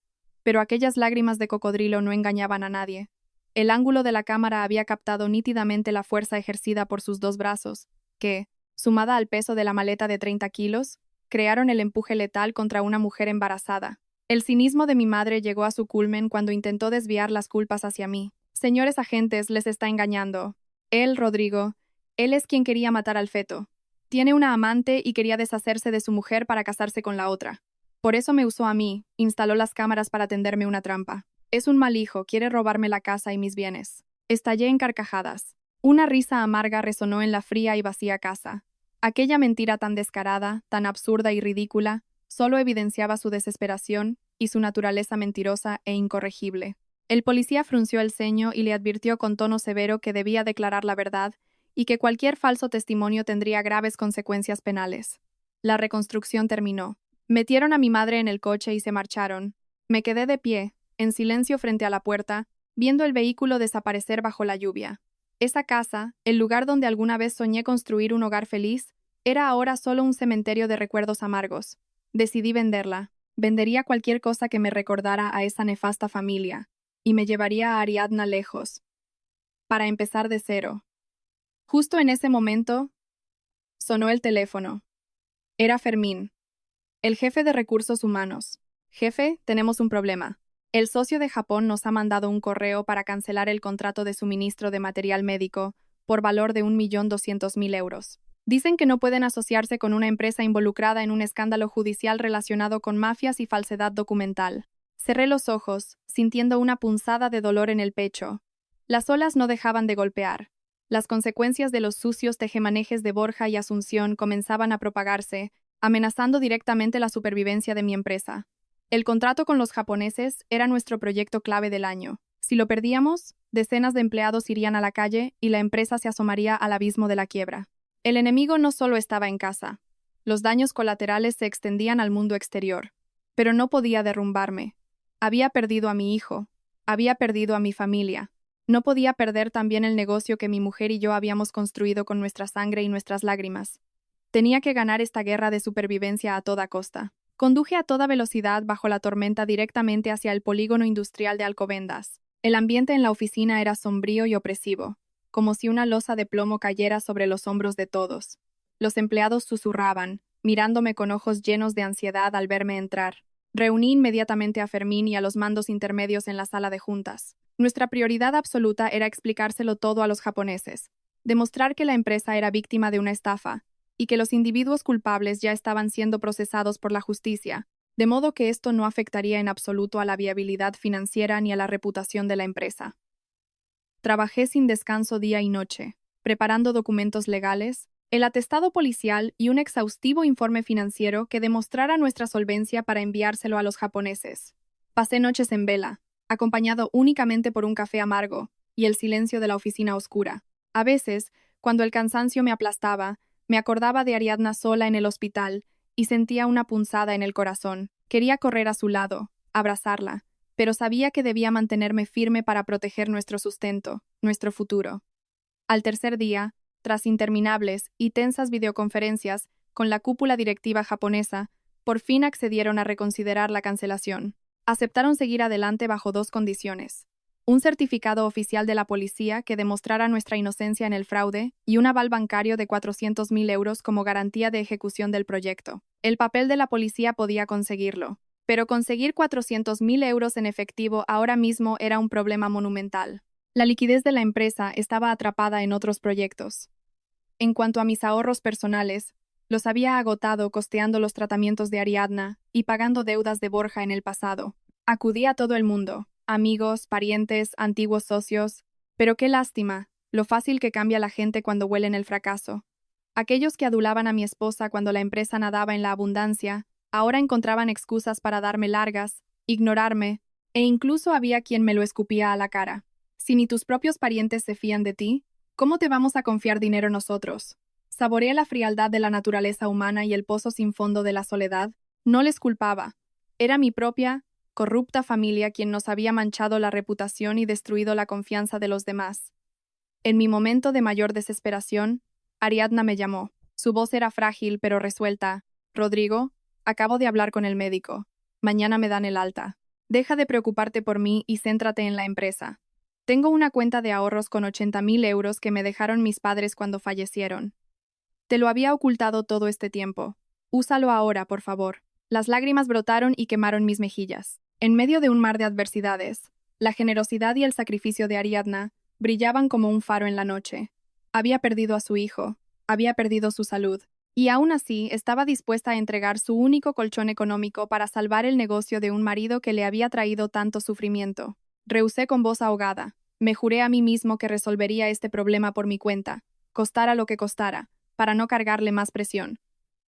pero aquellas lágrimas de cocodrilo no engañaban a nadie. El ángulo de la cámara había captado nítidamente la fuerza ejercida por sus dos brazos, que, sumada al peso de la maleta de 30 kilos, crearon el empuje letal contra una mujer embarazada. El cinismo de mi madre llegó a su culmen cuando intentó desviar las culpas hacia mí. Señores agentes, les está engañando. Él, Rodrigo, él es quien quería matar al feto. Tiene una amante y quería deshacerse de su mujer para casarse con la otra. Por eso me usó a mí, instaló las cámaras para tenderme una trampa. Es un mal hijo, quiere robarme la casa y mis bienes. Estallé en carcajadas. Una risa amarga resonó en la fría y vacía casa. Aquella mentira tan descarada, tan absurda y ridícula, solo evidenciaba su desesperación y su naturaleza mentirosa e incorregible. El policía frunció el ceño y le advirtió con tono severo que debía declarar la verdad y que cualquier falso testimonio tendría graves consecuencias penales. La reconstrucción terminó. Metieron a mi madre en el coche y se marcharon. Me quedé de pie, en silencio frente a la puerta, viendo el vehículo desaparecer bajo la lluvia. Esa casa, el lugar donde alguna vez soñé construir un hogar feliz, era ahora solo un cementerio de recuerdos amargos. Decidí venderla. Vendería cualquier cosa que me recordara a esa nefasta familia, y me llevaría a Ariadna lejos, para empezar de cero. Justo en ese momento, sonó el teléfono. Era Fermín, el jefe de recursos humanos. Jefe, tenemos un problema. El socio de Japón nos ha mandado un correo para cancelar el contrato de suministro de material médico por valor de 1.200.000 euros. Dicen que no pueden asociarse con una empresa involucrada en un escándalo judicial relacionado con mafias y falsedad documental. Cerré los ojos, sintiendo una punzada de dolor en el pecho. Las olas no dejaban de golpear. Las consecuencias de los sucios tejemanejes de Borja y Asunción comenzaban a propagarse, amenazando directamente la supervivencia de mi empresa. El contrato con los japoneses era nuestro proyecto clave del año. Si lo perdíamos, decenas de empleados irían a la calle y la empresa se asomaría al abismo de la quiebra. El enemigo no solo estaba en casa. Los daños colaterales se extendían al mundo exterior. Pero no podía derrumbarme. Había perdido a mi hijo. Había perdido a mi familia. No podía perder también el negocio que mi mujer y yo habíamos construido con nuestra sangre y nuestras lágrimas. Tenía que ganar esta guerra de supervivencia a toda costa. Conduje a toda velocidad bajo la tormenta directamente hacia el polígono industrial de Alcobendas. El ambiente en la oficina era sombrío y opresivo, como si una losa de plomo cayera sobre los hombros de todos. Los empleados susurraban, mirándome con ojos llenos de ansiedad al verme entrar. Reuní inmediatamente a Fermín y a los mandos intermedios en la sala de juntas. Nuestra prioridad absoluta era explicárselo todo a los japoneses, demostrar que la empresa era víctima de una estafa, y que los individuos culpables ya estaban siendo procesados por la justicia, de modo que esto no afectaría en absoluto a la viabilidad financiera ni a la reputación de la empresa. Trabajé sin descanso día y noche, preparando documentos legales, el atestado policial y un exhaustivo informe financiero que demostrara nuestra solvencia para enviárselo a los japoneses. Pasé noches en vela, acompañado únicamente por un café amargo y el silencio de la oficina oscura. A veces, cuando el cansancio me aplastaba, me acordaba de Ariadna sola en el hospital y sentía una punzada en el corazón. Quería correr a su lado, abrazarla, pero sabía que debía mantenerme firme para proteger nuestro sustento, nuestro futuro. Al tercer día, tras interminables y tensas videoconferencias con la cúpula directiva japonesa, por fin accedieron a reconsiderar la cancelación. Aceptaron seguir adelante bajo dos condiciones: un certificado oficial de la policía que demostrara nuestra inocencia en el fraude y un aval bancario de 400.000 euros como garantía de ejecución del proyecto. El papel de la policía podía conseguirlo, pero conseguir 400.000 euros en efectivo ahora mismo era un problema monumental. La liquidez de la empresa estaba atrapada en otros proyectos. En cuanto a mis ahorros personales, los había agotado costeando los tratamientos de Ariadna y pagando deudas de Borja en el pasado. Acudí a todo el mundo, amigos, parientes, antiguos socios, pero qué lástima, lo fácil que cambia la gente cuando huelen el fracaso. Aquellos que adulaban a mi esposa cuando la empresa nadaba en la abundancia, ahora encontraban excusas para darme largas, ignorarme, e incluso había quien me lo escupía a la cara. Si ni tus propios parientes se fían de ti, ¿cómo te vamos a confiar dinero nosotros? Saboreé la frialdad de la naturaleza humana y el pozo sin fondo de la soledad. No les culpaba. Era mi propia, corrupta familia quien nos había manchado la reputación y destruido la confianza de los demás. En mi momento de mayor desesperación, Ariadna me llamó. Su voz era frágil pero resuelta. Rodrigo, acabo de hablar con el médico. Mañana me dan el alta. Deja de preocuparte por mí y céntrate en la empresa. Tengo una cuenta de ahorros con 80.000 euros que me dejaron mis padres cuando fallecieron. Te lo había ocultado todo este tiempo. Úsalo ahora, por favor. Las lágrimas brotaron y quemaron mis mejillas. En medio de un mar de adversidades, la generosidad y el sacrificio de Ariadna brillaban como un faro en la noche. Había perdido a su hijo, había perdido su salud, y aún así estaba dispuesta a entregar su único colchón económico para salvar el negocio de un marido que le había traído tanto sufrimiento. Rehusé con voz ahogada. Me juré a mí mismo que resolvería este problema por mi cuenta, costara lo que costara, para no cargarle más presión.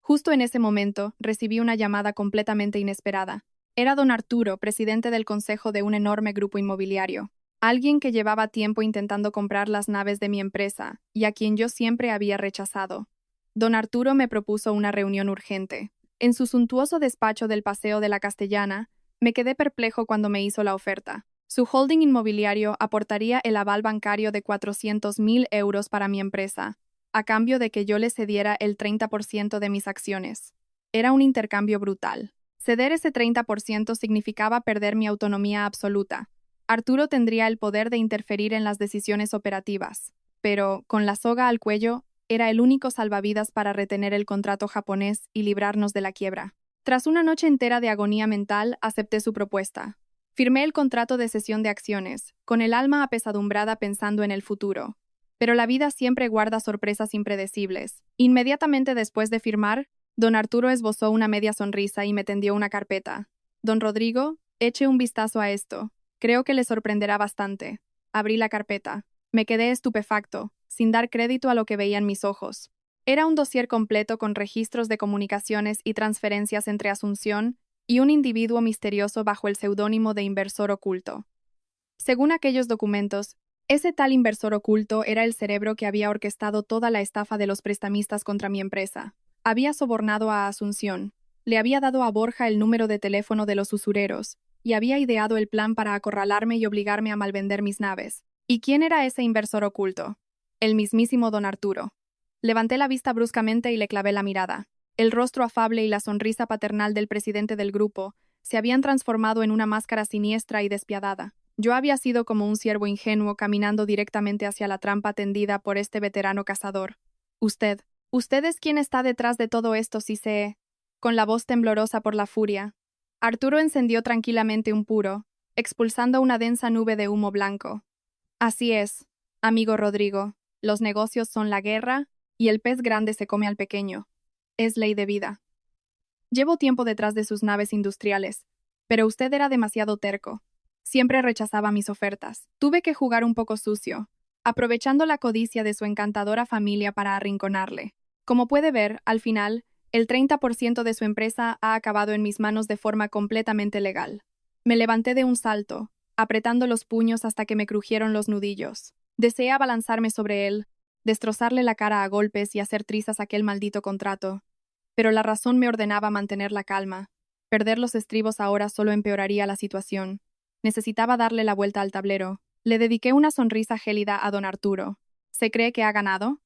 Justo en ese momento, recibí una llamada completamente inesperada. Era don Arturo, presidente del consejo de un enorme grupo inmobiliario. Alguien que llevaba tiempo intentando comprar las naves de mi empresa, y a quien yo siempre había rechazado. Don Arturo me propuso una reunión urgente. En su suntuoso despacho del Paseo de la Castellana, me quedé perplejo cuando me hizo la oferta. Su holding inmobiliario aportaría el aval bancario de 400.000 euros para mi empresa, a cambio de que yo le cediera el 30% de mis acciones. Era un intercambio brutal. Ceder ese 30% significaba perder mi autonomía absoluta. Arturo tendría el poder de interferir en las decisiones operativas, pero, con la soga al cuello, era el único salvavidas para retener el contrato japonés y librarnos de la quiebra. Tras una noche entera de agonía mental, acepté su propuesta. Firmé el contrato de cesión de acciones, con el alma apesadumbrada pensando en el futuro. Pero la vida siempre guarda sorpresas impredecibles. Inmediatamente después de firmar, don Arturo esbozó una media sonrisa y me tendió una carpeta. Don Rodrigo, eche un vistazo a esto. Creo que le sorprenderá bastante. Abrí la carpeta. Me quedé estupefacto, sin dar crédito a lo que veían mis ojos. Era un dossier completo con registros de comunicaciones y transferencias entre Asunción y un individuo misterioso bajo el seudónimo de Inversor Oculto. Según aquellos documentos, ese tal inversor oculto era el cerebro que había orquestado toda la estafa de los prestamistas contra mi empresa. Había sobornado a Asunción, le había dado a Borja el número de teléfono de los usureros, y había ideado el plan para acorralarme y obligarme a malvender mis naves. ¿Y quién era ese inversor oculto? El mismísimo don Arturo. Levanté la vista bruscamente y le clavé la mirada. El rostro afable y la sonrisa paternal del presidente del grupo se habían transformado en una máscara siniestra y despiadada. Yo había sido como un ciervo ingenuo caminando directamente hacia la trampa tendida por este veterano cazador. Usted es quien está detrás de todo esto, sí sé. Con la voz temblorosa por la furia, Arturo encendió tranquilamente un puro, expulsando una densa nube de humo blanco. Así es, amigo Rodrigo, los negocios son la guerra y el pez grande se come al pequeño. Es ley de vida. Llevo tiempo detrás de sus naves industriales, pero usted era demasiado terco. Siempre rechazaba mis ofertas. Tuve que jugar un poco sucio, aprovechando la codicia de su encantadora familia para arrinconarle. Como puede ver, al final, el 30% de su empresa ha acabado en mis manos de forma completamente legal. Me levanté de un salto, apretando los puños hasta que me crujieron los nudillos. Deseé abalanzarme sobre él, destrozarle la cara a golpes y hacer trizas aquel maldito contrato. Pero la razón me ordenaba mantener la calma. Perder los estribos ahora solo empeoraría la situación. Necesitaba darle la vuelta al tablero. Le dediqué una sonrisa gélida a don Arturo. ¿Se cree que ha ganado?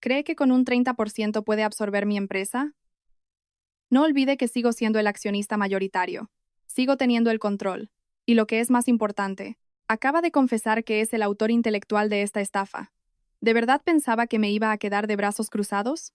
¿Cree que con un 30% puede absorber mi empresa? No olvide que sigo siendo el accionista mayoritario. Sigo teniendo el control. Y lo que es más importante, acaba de confesar que es el autor intelectual de esta estafa. ¿De verdad pensaba que me iba a quedar de brazos cruzados?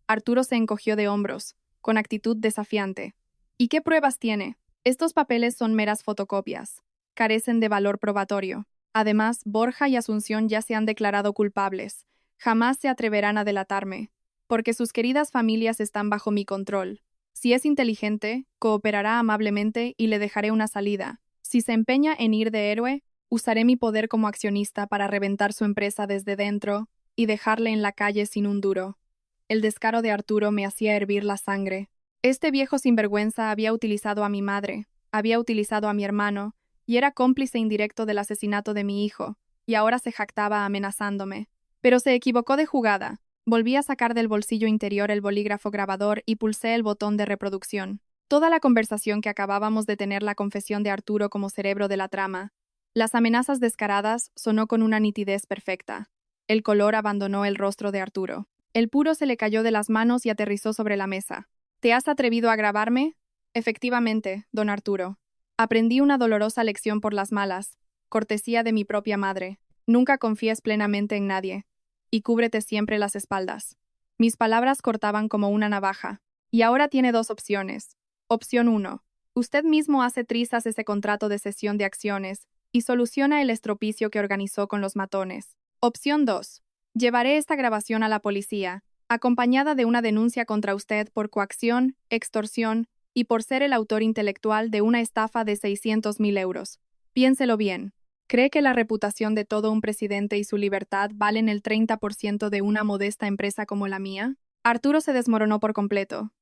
Arturo se encogió de hombros, con actitud desafiante. ¿Y qué pruebas tiene? Estos papeles son meras fotocopias. Carecen de valor probatorio. Además, Borja y Asunción ya se han declarado culpables. Jamás se atreverán a delatarme, porque sus queridas familias están bajo mi control. Si es inteligente, cooperará amablemente y le dejaré una salida. Si se empeña en ir de héroe, usaré mi poder como accionista para reventar su empresa desde dentro y dejarle en la calle sin un duro. El descaro de Arturo me hacía hervir la sangre. Este viejo sinvergüenza había utilizado a mi madre, había utilizado a mi hermano, y era cómplice indirecto del asesinato de mi hijo, y ahora se jactaba amenazándome. Pero se equivocó de jugada. Volví a sacar del bolsillo interior el bolígrafo grabador y pulsé el botón de reproducción. Toda la conversación que acabábamos de tener, la confesión de Arturo como cerebro de la trama, las amenazas descaradas, sonó con una nitidez perfecta. El color abandonó el rostro de Arturo. El puro se le cayó de las manos y aterrizó sobre la mesa. ¿Te has atrevido a grabarme? Efectivamente, don Arturo. Aprendí una dolorosa lección por las malas, cortesía de mi propia madre. Nunca confíes plenamente en nadie. Y cúbrete siempre las espaldas. Mis palabras cortaban como una navaja. Y ahora tiene dos opciones. Opción 1. Usted mismo hace trizas ese contrato de cesión de acciones y soluciona el estropicio que organizó con los matones. Opción 2. Llevaré esta grabación a la policía, acompañada de una denuncia contra usted por coacción, extorsión y por ser el autor intelectual de una estafa de 600.000 euros. Piénselo bien. ¿Cree que la reputación de todo un presidente y su libertad valen el 30% de una modesta empresa como la mía? Arturo se desmoronó por completo.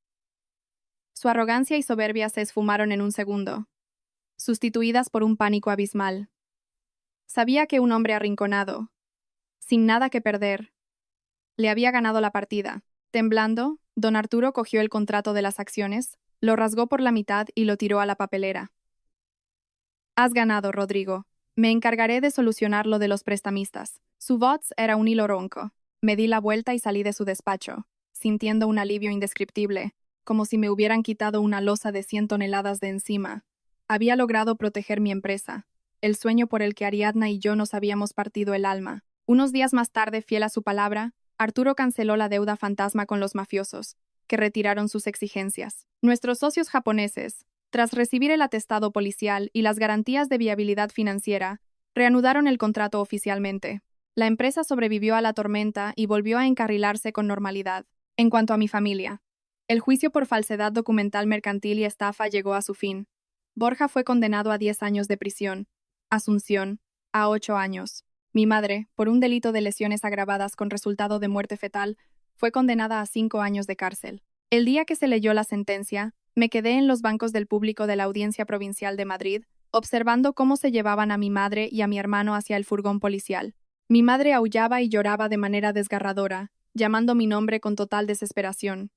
Su arrogancia y soberbia se esfumaron en un segundo, sustituidas por un pánico abismal. Sabía que un hombre arrinconado, sin nada que perder, le había ganado la partida. Temblando, don Arturo cogió el contrato de las acciones, lo rasgó por la mitad y lo tiró a la papelera. Has ganado, Rodrigo. Me encargaré de solucionar lo de los prestamistas. Su voz era un hilo ronco. Me di la vuelta y salí de su despacho, sintiendo un alivio indescriptible, como si me hubieran quitado una losa de 100 toneladas de encima. Había logrado proteger mi empresa, el sueño por el que Ariadna y yo nos habíamos partido el alma. Unos días más tarde, fiel a su palabra, Arturo canceló la deuda fantasma con los mafiosos, que retiraron sus exigencias. Nuestros socios japoneses, tras recibir el atestado policial y las garantías de viabilidad financiera, reanudaron el contrato oficialmente. La empresa sobrevivió a la tormenta y volvió a encarrilarse con normalidad. En cuanto a mi familia, el juicio por falsedad documental mercantil y estafa llegó a su fin. Borja fue condenado a 10 años de prisión. Asunción, a 8 años. Mi madre, por un delito de lesiones agravadas con resultado de muerte fetal, fue condenada a 5 años de cárcel. El día que se leyó la sentencia, me quedé en los bancos del público de la Audiencia Provincial de Madrid, observando cómo se llevaban a mi madre y a mi hermano hacia el furgón policial. Mi madre aullaba y lloraba de manera desgarradora, llamando mi nombre con total desesperación.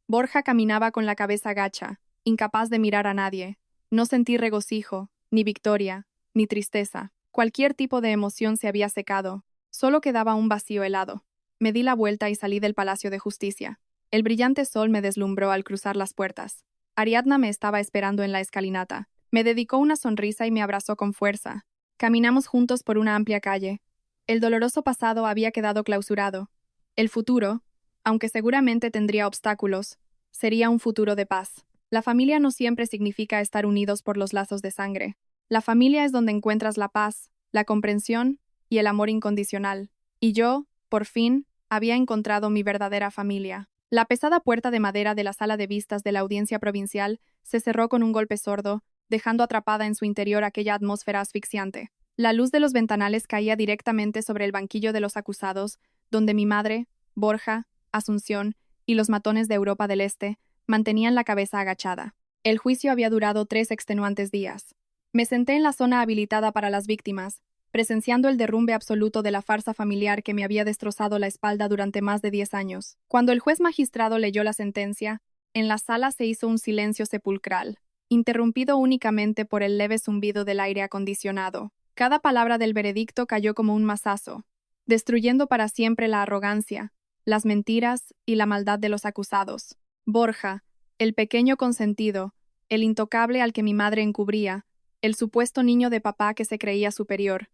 Borja caminaba con la cabeza gacha, incapaz de mirar a nadie. No sentí regocijo, ni victoria, ni tristeza. Cualquier tipo de emoción se había secado. Solo quedaba un vacío helado. Me di la vuelta y salí del Palacio de Justicia. El brillante sol me deslumbró al cruzar las puertas. Ariadna me estaba esperando en la escalinata. Me dedicó una sonrisa y me abrazó con fuerza. Caminamos juntos por una amplia calle. El doloroso pasado había quedado clausurado. El futuro, aunque seguramente tendría obstáculos, sería un futuro de paz. La familia no siempre significa estar unidos por los lazos de sangre. La familia es donde encuentras la paz, la comprensión y el amor incondicional. Y yo, por fin, había encontrado mi verdadera familia. La pesada puerta de madera de la sala de vistas de la Audiencia Provincial se cerró con un golpe sordo, dejando atrapada en su interior aquella atmósfera asfixiante. La luz de los ventanales caía directamente sobre el banquillo de los acusados, donde mi madre, Borja, Asunción y los matones de Europa del Este mantenían la cabeza agachada. El juicio había durado 3 extenuantes días. Me senté en la zona habilitada para las víctimas, presenciando el derrumbe absoluto de la farsa familiar que me había destrozado la espalda durante más de 10 años. Cuando el juez magistrado leyó la sentencia, en la sala se hizo un silencio sepulcral, interrumpido únicamente por el leve zumbido del aire acondicionado. Cada palabra del veredicto cayó como un mazazo, destruyendo para siempre la arrogancia, las mentiras y la maldad de los acusados. Borja, el pequeño consentido, el intocable al que mi madre encubría, el supuesto niño de papá que se creía superior,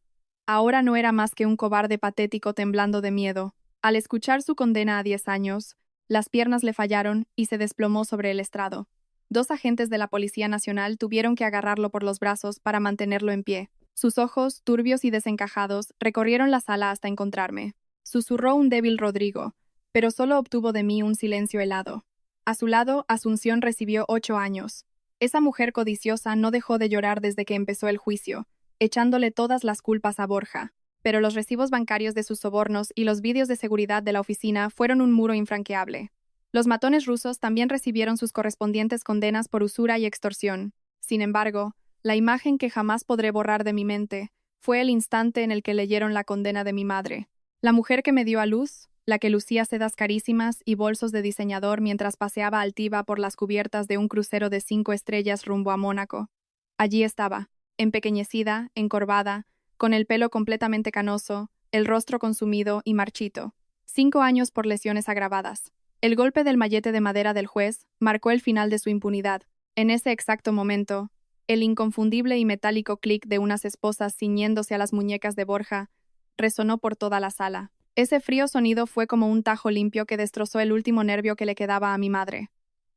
ahora no era más que un cobarde patético temblando de miedo. Al escuchar su condena a 10 años, las piernas le fallaron y se desplomó sobre el estrado. 2 agentes de la Policía Nacional tuvieron que agarrarlo por los brazos para mantenerlo en pie. Sus ojos, turbios y desencajados, recorrieron la sala hasta encontrarme. Susurró un débil Rodrigo, pero solo obtuvo de mí un silencio helado. A su lado, Asunción recibió 8 años. Esa mujer codiciosa no dejó de llorar desde que empezó el juicio, echándole todas las culpas a Borja. Pero los recibos bancarios de sus sobornos y los vídeos de seguridad de la oficina fueron un muro infranqueable. Los matones rusos también recibieron sus correspondientes condenas por usura y extorsión. Sin embargo, la imagen que jamás podré borrar de mi mente fue el instante en el que leyeron la condena de mi madre. La mujer que me dio a luz, la que lucía sedas carísimas y bolsos de diseñador mientras paseaba altiva por las cubiertas de un crucero de 5 estrellas rumbo a Mónaco. Allí estaba, empequeñecida, encorvada, con el pelo completamente canoso, el rostro consumido y marchito. 5 años por lesiones agravadas. El golpe del mallete de madera del juez marcó el final de su impunidad. En ese exacto momento, el inconfundible y metálico clic de unas esposas ciñéndose a las muñecas de Borja resonó por toda la sala. Ese frío sonido fue como un tajo limpio que destrozó el último nervio que le quedaba a mi madre.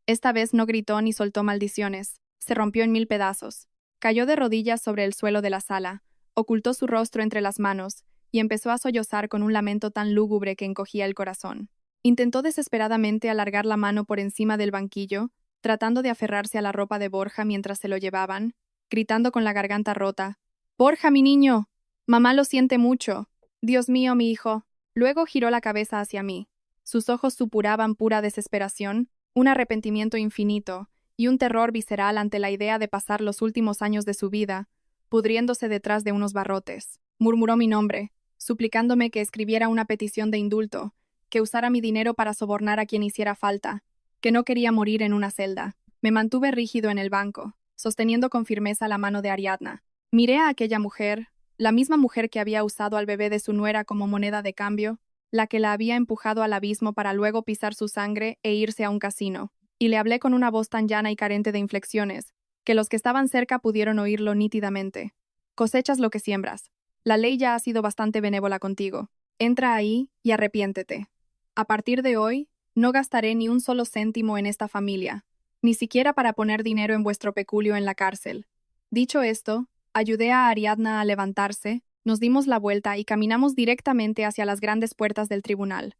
Esta vez no gritó ni soltó maldiciones. Se rompió en 1000 pedazos. Cayó de rodillas sobre el suelo de la sala, ocultó su rostro entre las manos y empezó a sollozar con un lamento tan lúgubre que encogía el corazón. Intentó desesperadamente alargar la mano por encima del banquillo, tratando de aferrarse a la ropa de Borja mientras se lo llevaban, gritando con la garganta rota: «¡Borja, mi niño! Mamá lo siente mucho. Dios mío, mi hijo». Luego giró la cabeza hacia mí. Sus ojos supuraban pura desesperación, un arrepentimiento infinito y un terror visceral ante la idea de pasar los últimos años de su vida pudriéndose detrás de unos barrotes. Murmuró mi nombre, suplicándome que escribiera una petición de indulto, que usara mi dinero para sobornar a quien hiciera falta, que no quería morir en una celda. Me mantuve rígido en el banco, sosteniendo con firmeza la mano de Ariadna. Miré a aquella mujer, la misma mujer que había usado al bebé de su nuera como moneda de cambio, la que la había empujado al abismo para luego pisar su sangre e irse a un casino, y le hablé con una voz tan llana y carente de inflexiones, que los que estaban cerca pudieron oírlo nítidamente. Cosechas lo que siembras. La ley ya ha sido bastante benévola contigo. Entra ahí y arrepiéntete. A partir de hoy, no gastaré ni un solo céntimo en esta familia, ni siquiera para poner dinero en vuestro peculio en la cárcel. Dicho esto, ayudé a Ariadna a levantarse, nos dimos la vuelta y caminamos directamente hacia las grandes puertas del tribunal.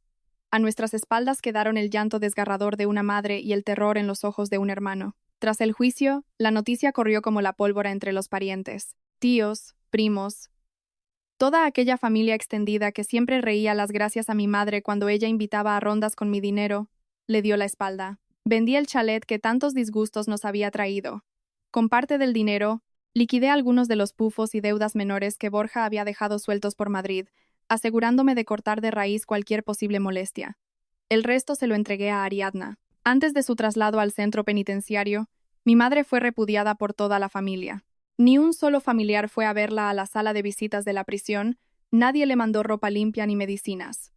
A nuestras espaldas quedaron el llanto desgarrador de una madre y el terror en los ojos de un hermano. Tras el juicio, la noticia corrió como la pólvora entre los parientes, tíos, primos, toda aquella familia extendida que siempre reía las gracias a mi madre cuando ella invitaba a rondas con mi dinero, le dio la espalda. Vendí el chalet que tantos disgustos nos había traído. Con parte del dinero, liquidé algunos de los pufos y deudas menores que Borja había dejado sueltos por Madrid, asegurándome de cortar de raíz cualquier posible molestia. El resto se lo entregué a Ariadna. Antes de su traslado al centro penitenciario, mi madre fue repudiada por toda la familia. Ni un solo familiar fue a verla a la sala de visitas de la prisión, nadie le mandó ropa limpia ni medicinas.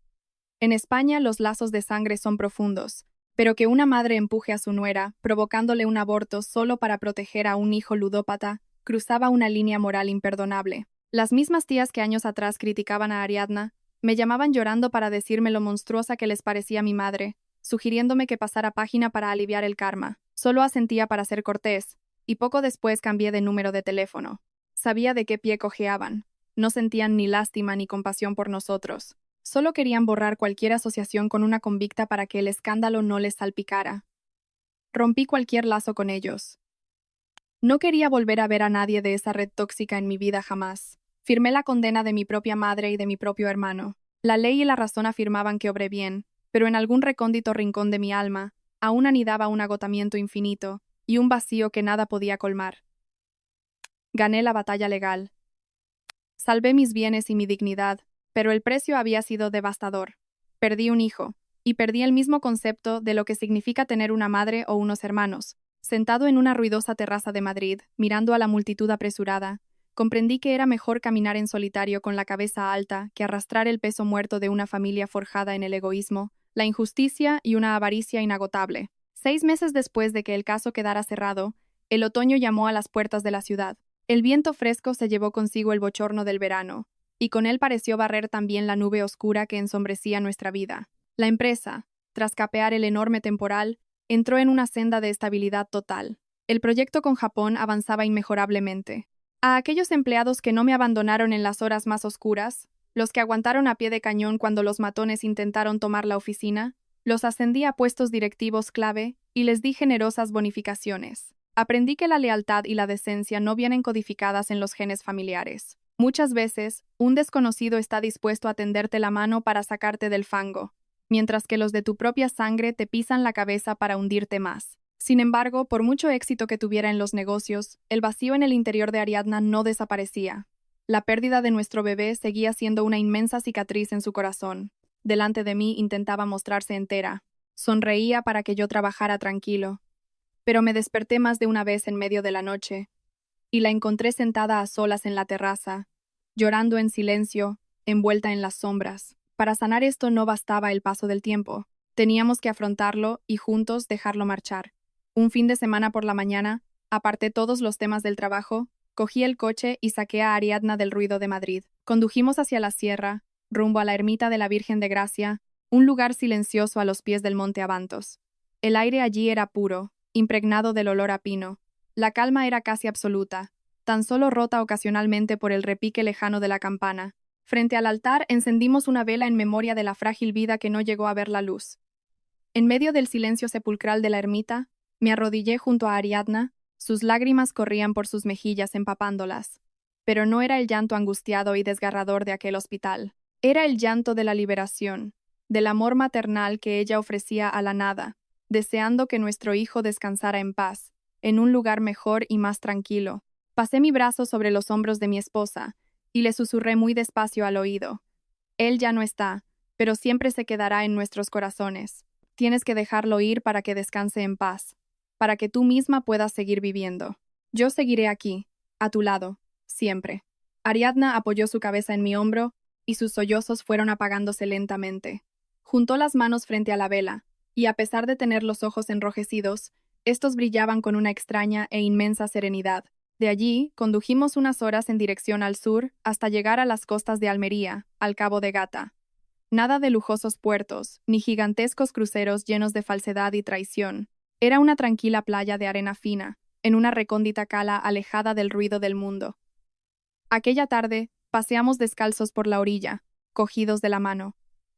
En España los lazos de sangre son profundos, pero que una madre empuje a su nuera, provocándole un aborto solo para proteger a un hijo ludópata, cruzaba una línea moral imperdonable. Las mismas tías que años atrás criticaban a Ariadna, me llamaban llorando para decirme lo monstruosa que les parecía mi madre, sugiriéndome que pasara página para aliviar el karma. Solo asentía para ser cortés, y poco después cambié de número de teléfono. Sabía de qué pie cojeaban. No sentían ni lástima ni compasión por nosotros. Solo querían borrar cualquier asociación con una convicta para que el escándalo no les salpicara. Rompí cualquier lazo con ellos. No quería volver a ver a nadie de esa red tóxica en mi vida jamás. Firmé la condena de mi propia madre y de mi propio hermano. La ley y la razón afirmaban que obré bien, pero en algún recóndito rincón de mi alma, aún anidaba un agotamiento infinito y un vacío que nada podía colmar. Gané la batalla legal. Salvé mis bienes y mi dignidad, pero el precio había sido devastador. Perdí un hijo, y perdí el mismo concepto de lo que significa tener una madre o unos hermanos. Sentado en una ruidosa terraza de Madrid, mirando a la multitud apresurada, comprendí que era mejor caminar en solitario con la cabeza alta que arrastrar el peso muerto de una familia forjada en el egoísmo, la injusticia y una avaricia inagotable. 6 meses después de que el caso quedara cerrado, el otoño llamó a las puertas de la ciudad. El viento fresco se llevó consigo el bochorno del verano, y con él pareció barrer también la nube oscura que ensombrecía nuestra vida. La empresa, tras capear el enorme temporal, entró en una senda de estabilidad total. El proyecto con Japón avanzaba inmejorablemente. A aquellos empleados que no me abandonaron en las horas más oscuras, los que aguantaron a pie de cañón cuando los matones intentaron tomar la oficina, los ascendí a puestos directivos clave y les di generosas bonificaciones. Aprendí que la lealtad y la decencia no vienen codificadas en los genes familiares. Muchas veces, un desconocido está dispuesto a tenderte la mano para sacarte del fango, mientras que los de tu propia sangre te pisan la cabeza para hundirte más. Sin embargo, por mucho éxito que tuviera en los negocios, el vacío en el interior de Ariadna no desaparecía. La pérdida de nuestro bebé seguía siendo una inmensa cicatriz en su corazón. delante de mí intentaba mostrarse entera. Sonreía para que yo trabajara tranquilo. Pero me desperté más de una vez en medio de la noche, y la encontré sentada a solas en la terraza, llorando en silencio, envuelta en las sombras. Para sanar esto no bastaba el paso del tiempo. Teníamos que afrontarlo y juntos dejarlo marchar. Un fin de semana por la mañana, aparté todos los temas del trabajo, cogí el coche y saqué a Ariadna del ruido de Madrid. Condujimos hacia la sierra, rumbo a la ermita de la Virgen de Gracia, un lugar silencioso a los pies del monte Abantos. El aire allí era puro, impregnado del olor a pino. La calma era casi absoluta, tan solo rota ocasionalmente por el repique lejano de la campana. Frente al altar encendimos una vela en memoria de la frágil vida que no llegó a ver la luz. En medio del silencio sepulcral de la ermita, me arrodillé junto a Ariadna, sus lágrimas corrían por sus mejillas empapándolas. Pero no era el llanto angustiado y desgarrador de aquel hospital. Era el llanto de la liberación, del amor maternal que ella ofrecía a la nada, deseando que nuestro hijo descansara en paz, en un lugar mejor y más tranquilo. Pasé mi brazo sobre los hombros de mi esposa, y le susurré muy despacio al oído. Él ya no está, pero siempre se quedará en nuestros corazones. Tienes que dejarlo ir para que descanse en paz, para que tú misma puedas seguir viviendo. Yo seguiré aquí, a tu lado, siempre. Ariadna apoyó su cabeza en mi hombro, y sus sollozos fueron apagándose lentamente. Juntó las manos frente a la vela, y a pesar de tener los ojos enrojecidos, estos brillaban con una extraña e inmensa serenidad. De allí, condujimos unas horas en dirección al sur hasta llegar a las costas de Almería, al Cabo de Gata. Nada de lujosos puertos, ni gigantescos cruceros llenos de falsedad y traición. Era una tranquila playa de arena fina, en una recóndita cala alejada del ruido del mundo. Aquella tarde, paseamos descalzos por la orilla, cogidos de la mano.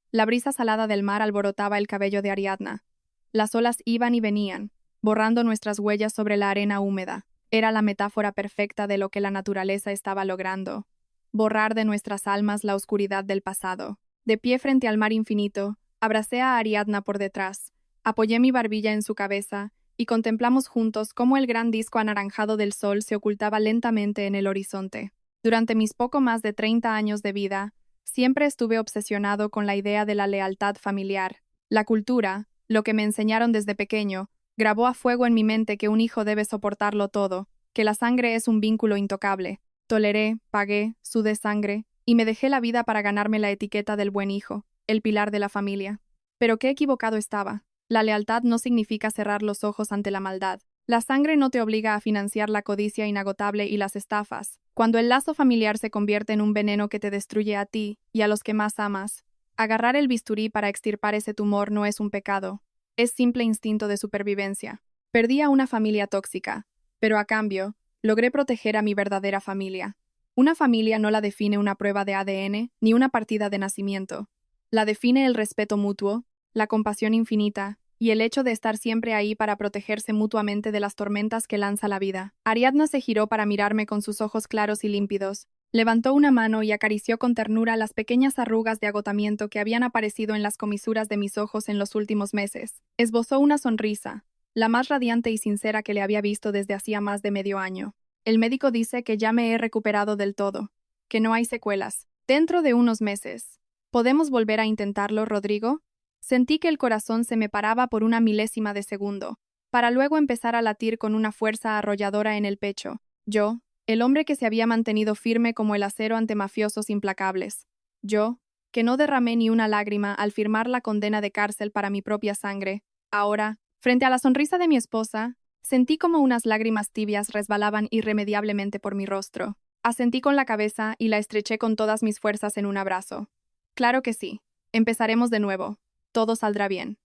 La brisa salada del mar alborotaba el cabello de Ariadna. Las olas iban y venían, borrando nuestras huellas sobre la arena húmeda. Era la metáfora perfecta de lo que la naturaleza estaba logrando. Borrar de nuestras almas la oscuridad del pasado. De pie frente al mar infinito, abracé a Ariadna por detrás, apoyé mi barbilla en su cabeza, y contemplamos juntos cómo el gran disco anaranjado del sol se ocultaba lentamente en el horizonte. Durante mis poco más de 30 años de vida, siempre estuve obsesionado con la idea de la lealtad familiar. La cultura, lo que me enseñaron desde pequeño, grabó a fuego en mi mente que un hijo debe soportarlo todo, que la sangre es un vínculo intocable. Toleré, pagué, sudé sangre, y me dejé la vida para ganarme la etiqueta del buen hijo, el pilar de la familia. Pero qué equivocado estaba. La lealtad no significa cerrar los ojos ante la maldad. La sangre no te obliga a financiar la codicia inagotable y las estafas. Cuando el lazo familiar se convierte en un veneno que te destruye a ti y a los que más amas, agarrar el bisturí para extirpar ese tumor no es un pecado. Es simple instinto de supervivencia. Perdí a una familia tóxica, pero a cambio, logré proteger a mi verdadera familia. Una familia no la define una prueba de ADN ni una partida de nacimiento. La define el respeto mutuo, la compasión infinita y el hecho de estar siempre ahí para protegerse mutuamente de las tormentas que lanza la vida. Ariadna se giró para mirarme con sus ojos claros y límpidos. Levantó una mano y acarició con ternura las pequeñas arrugas de agotamiento que habían aparecido en las comisuras de mis ojos en los últimos meses. Esbozó una sonrisa, la más radiante y sincera que le había visto desde hacía más de medio año. El médico dice que ya me he recuperado del todo, que no hay secuelas. Dentro de unos meses. ¿Podemos volver a intentarlo, Rodrigo? Sentí que el corazón se me paraba por una milésima de segundo, para luego empezar a latir con una fuerza arrolladora en el pecho. Yo, el hombre que se había mantenido firme como el acero ante mafiosos implacables. Yo, que no derramé ni una lágrima al firmar la condena de cárcel para mi propia sangre. Ahora, frente a la sonrisa de mi esposa, sentí como unas lágrimas tibias resbalaban irremediablemente por mi rostro. Asentí con la cabeza y la estreché con todas mis fuerzas en un abrazo. Claro que sí. Empezaremos de nuevo. Todo saldrá bien.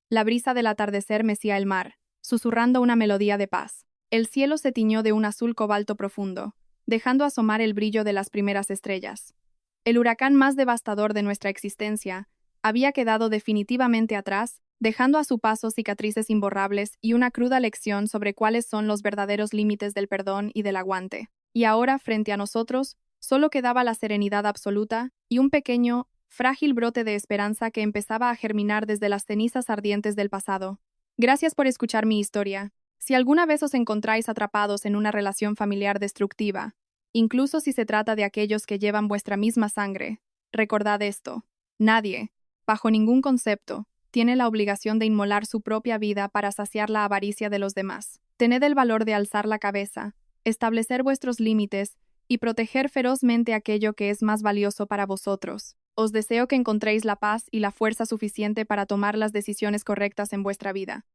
La brisa del atardecer mecía el mar, susurrando una melodía de paz. El cielo se tiñó de un azul cobalto profundo, dejando asomar el brillo de las primeras estrellas. El huracán más devastador de nuestra existencia había quedado definitivamente atrás, dejando a su paso cicatrices imborrables y una cruda lección sobre cuáles son los verdaderos límites del perdón y del aguante. Y ahora, frente a nosotros, solo quedaba la serenidad absoluta y un pequeño, frágil brote de esperanza que empezaba a germinar desde las cenizas ardientes del pasado. Gracias por escuchar mi historia. Si alguna vez os encontráis atrapados en una relación familiar destructiva, incluso si se trata de aquellos que llevan vuestra misma sangre, recordad esto: nadie, bajo ningún concepto, tiene la obligación de inmolar su propia vida para saciar la avaricia de los demás. Tened el valor de alzar la cabeza, establecer vuestros límites y proteger ferozmente aquello que es más valioso para vosotros. Os deseo que encontréis la paz y la fuerza suficiente para tomar las decisiones correctas en vuestra vida.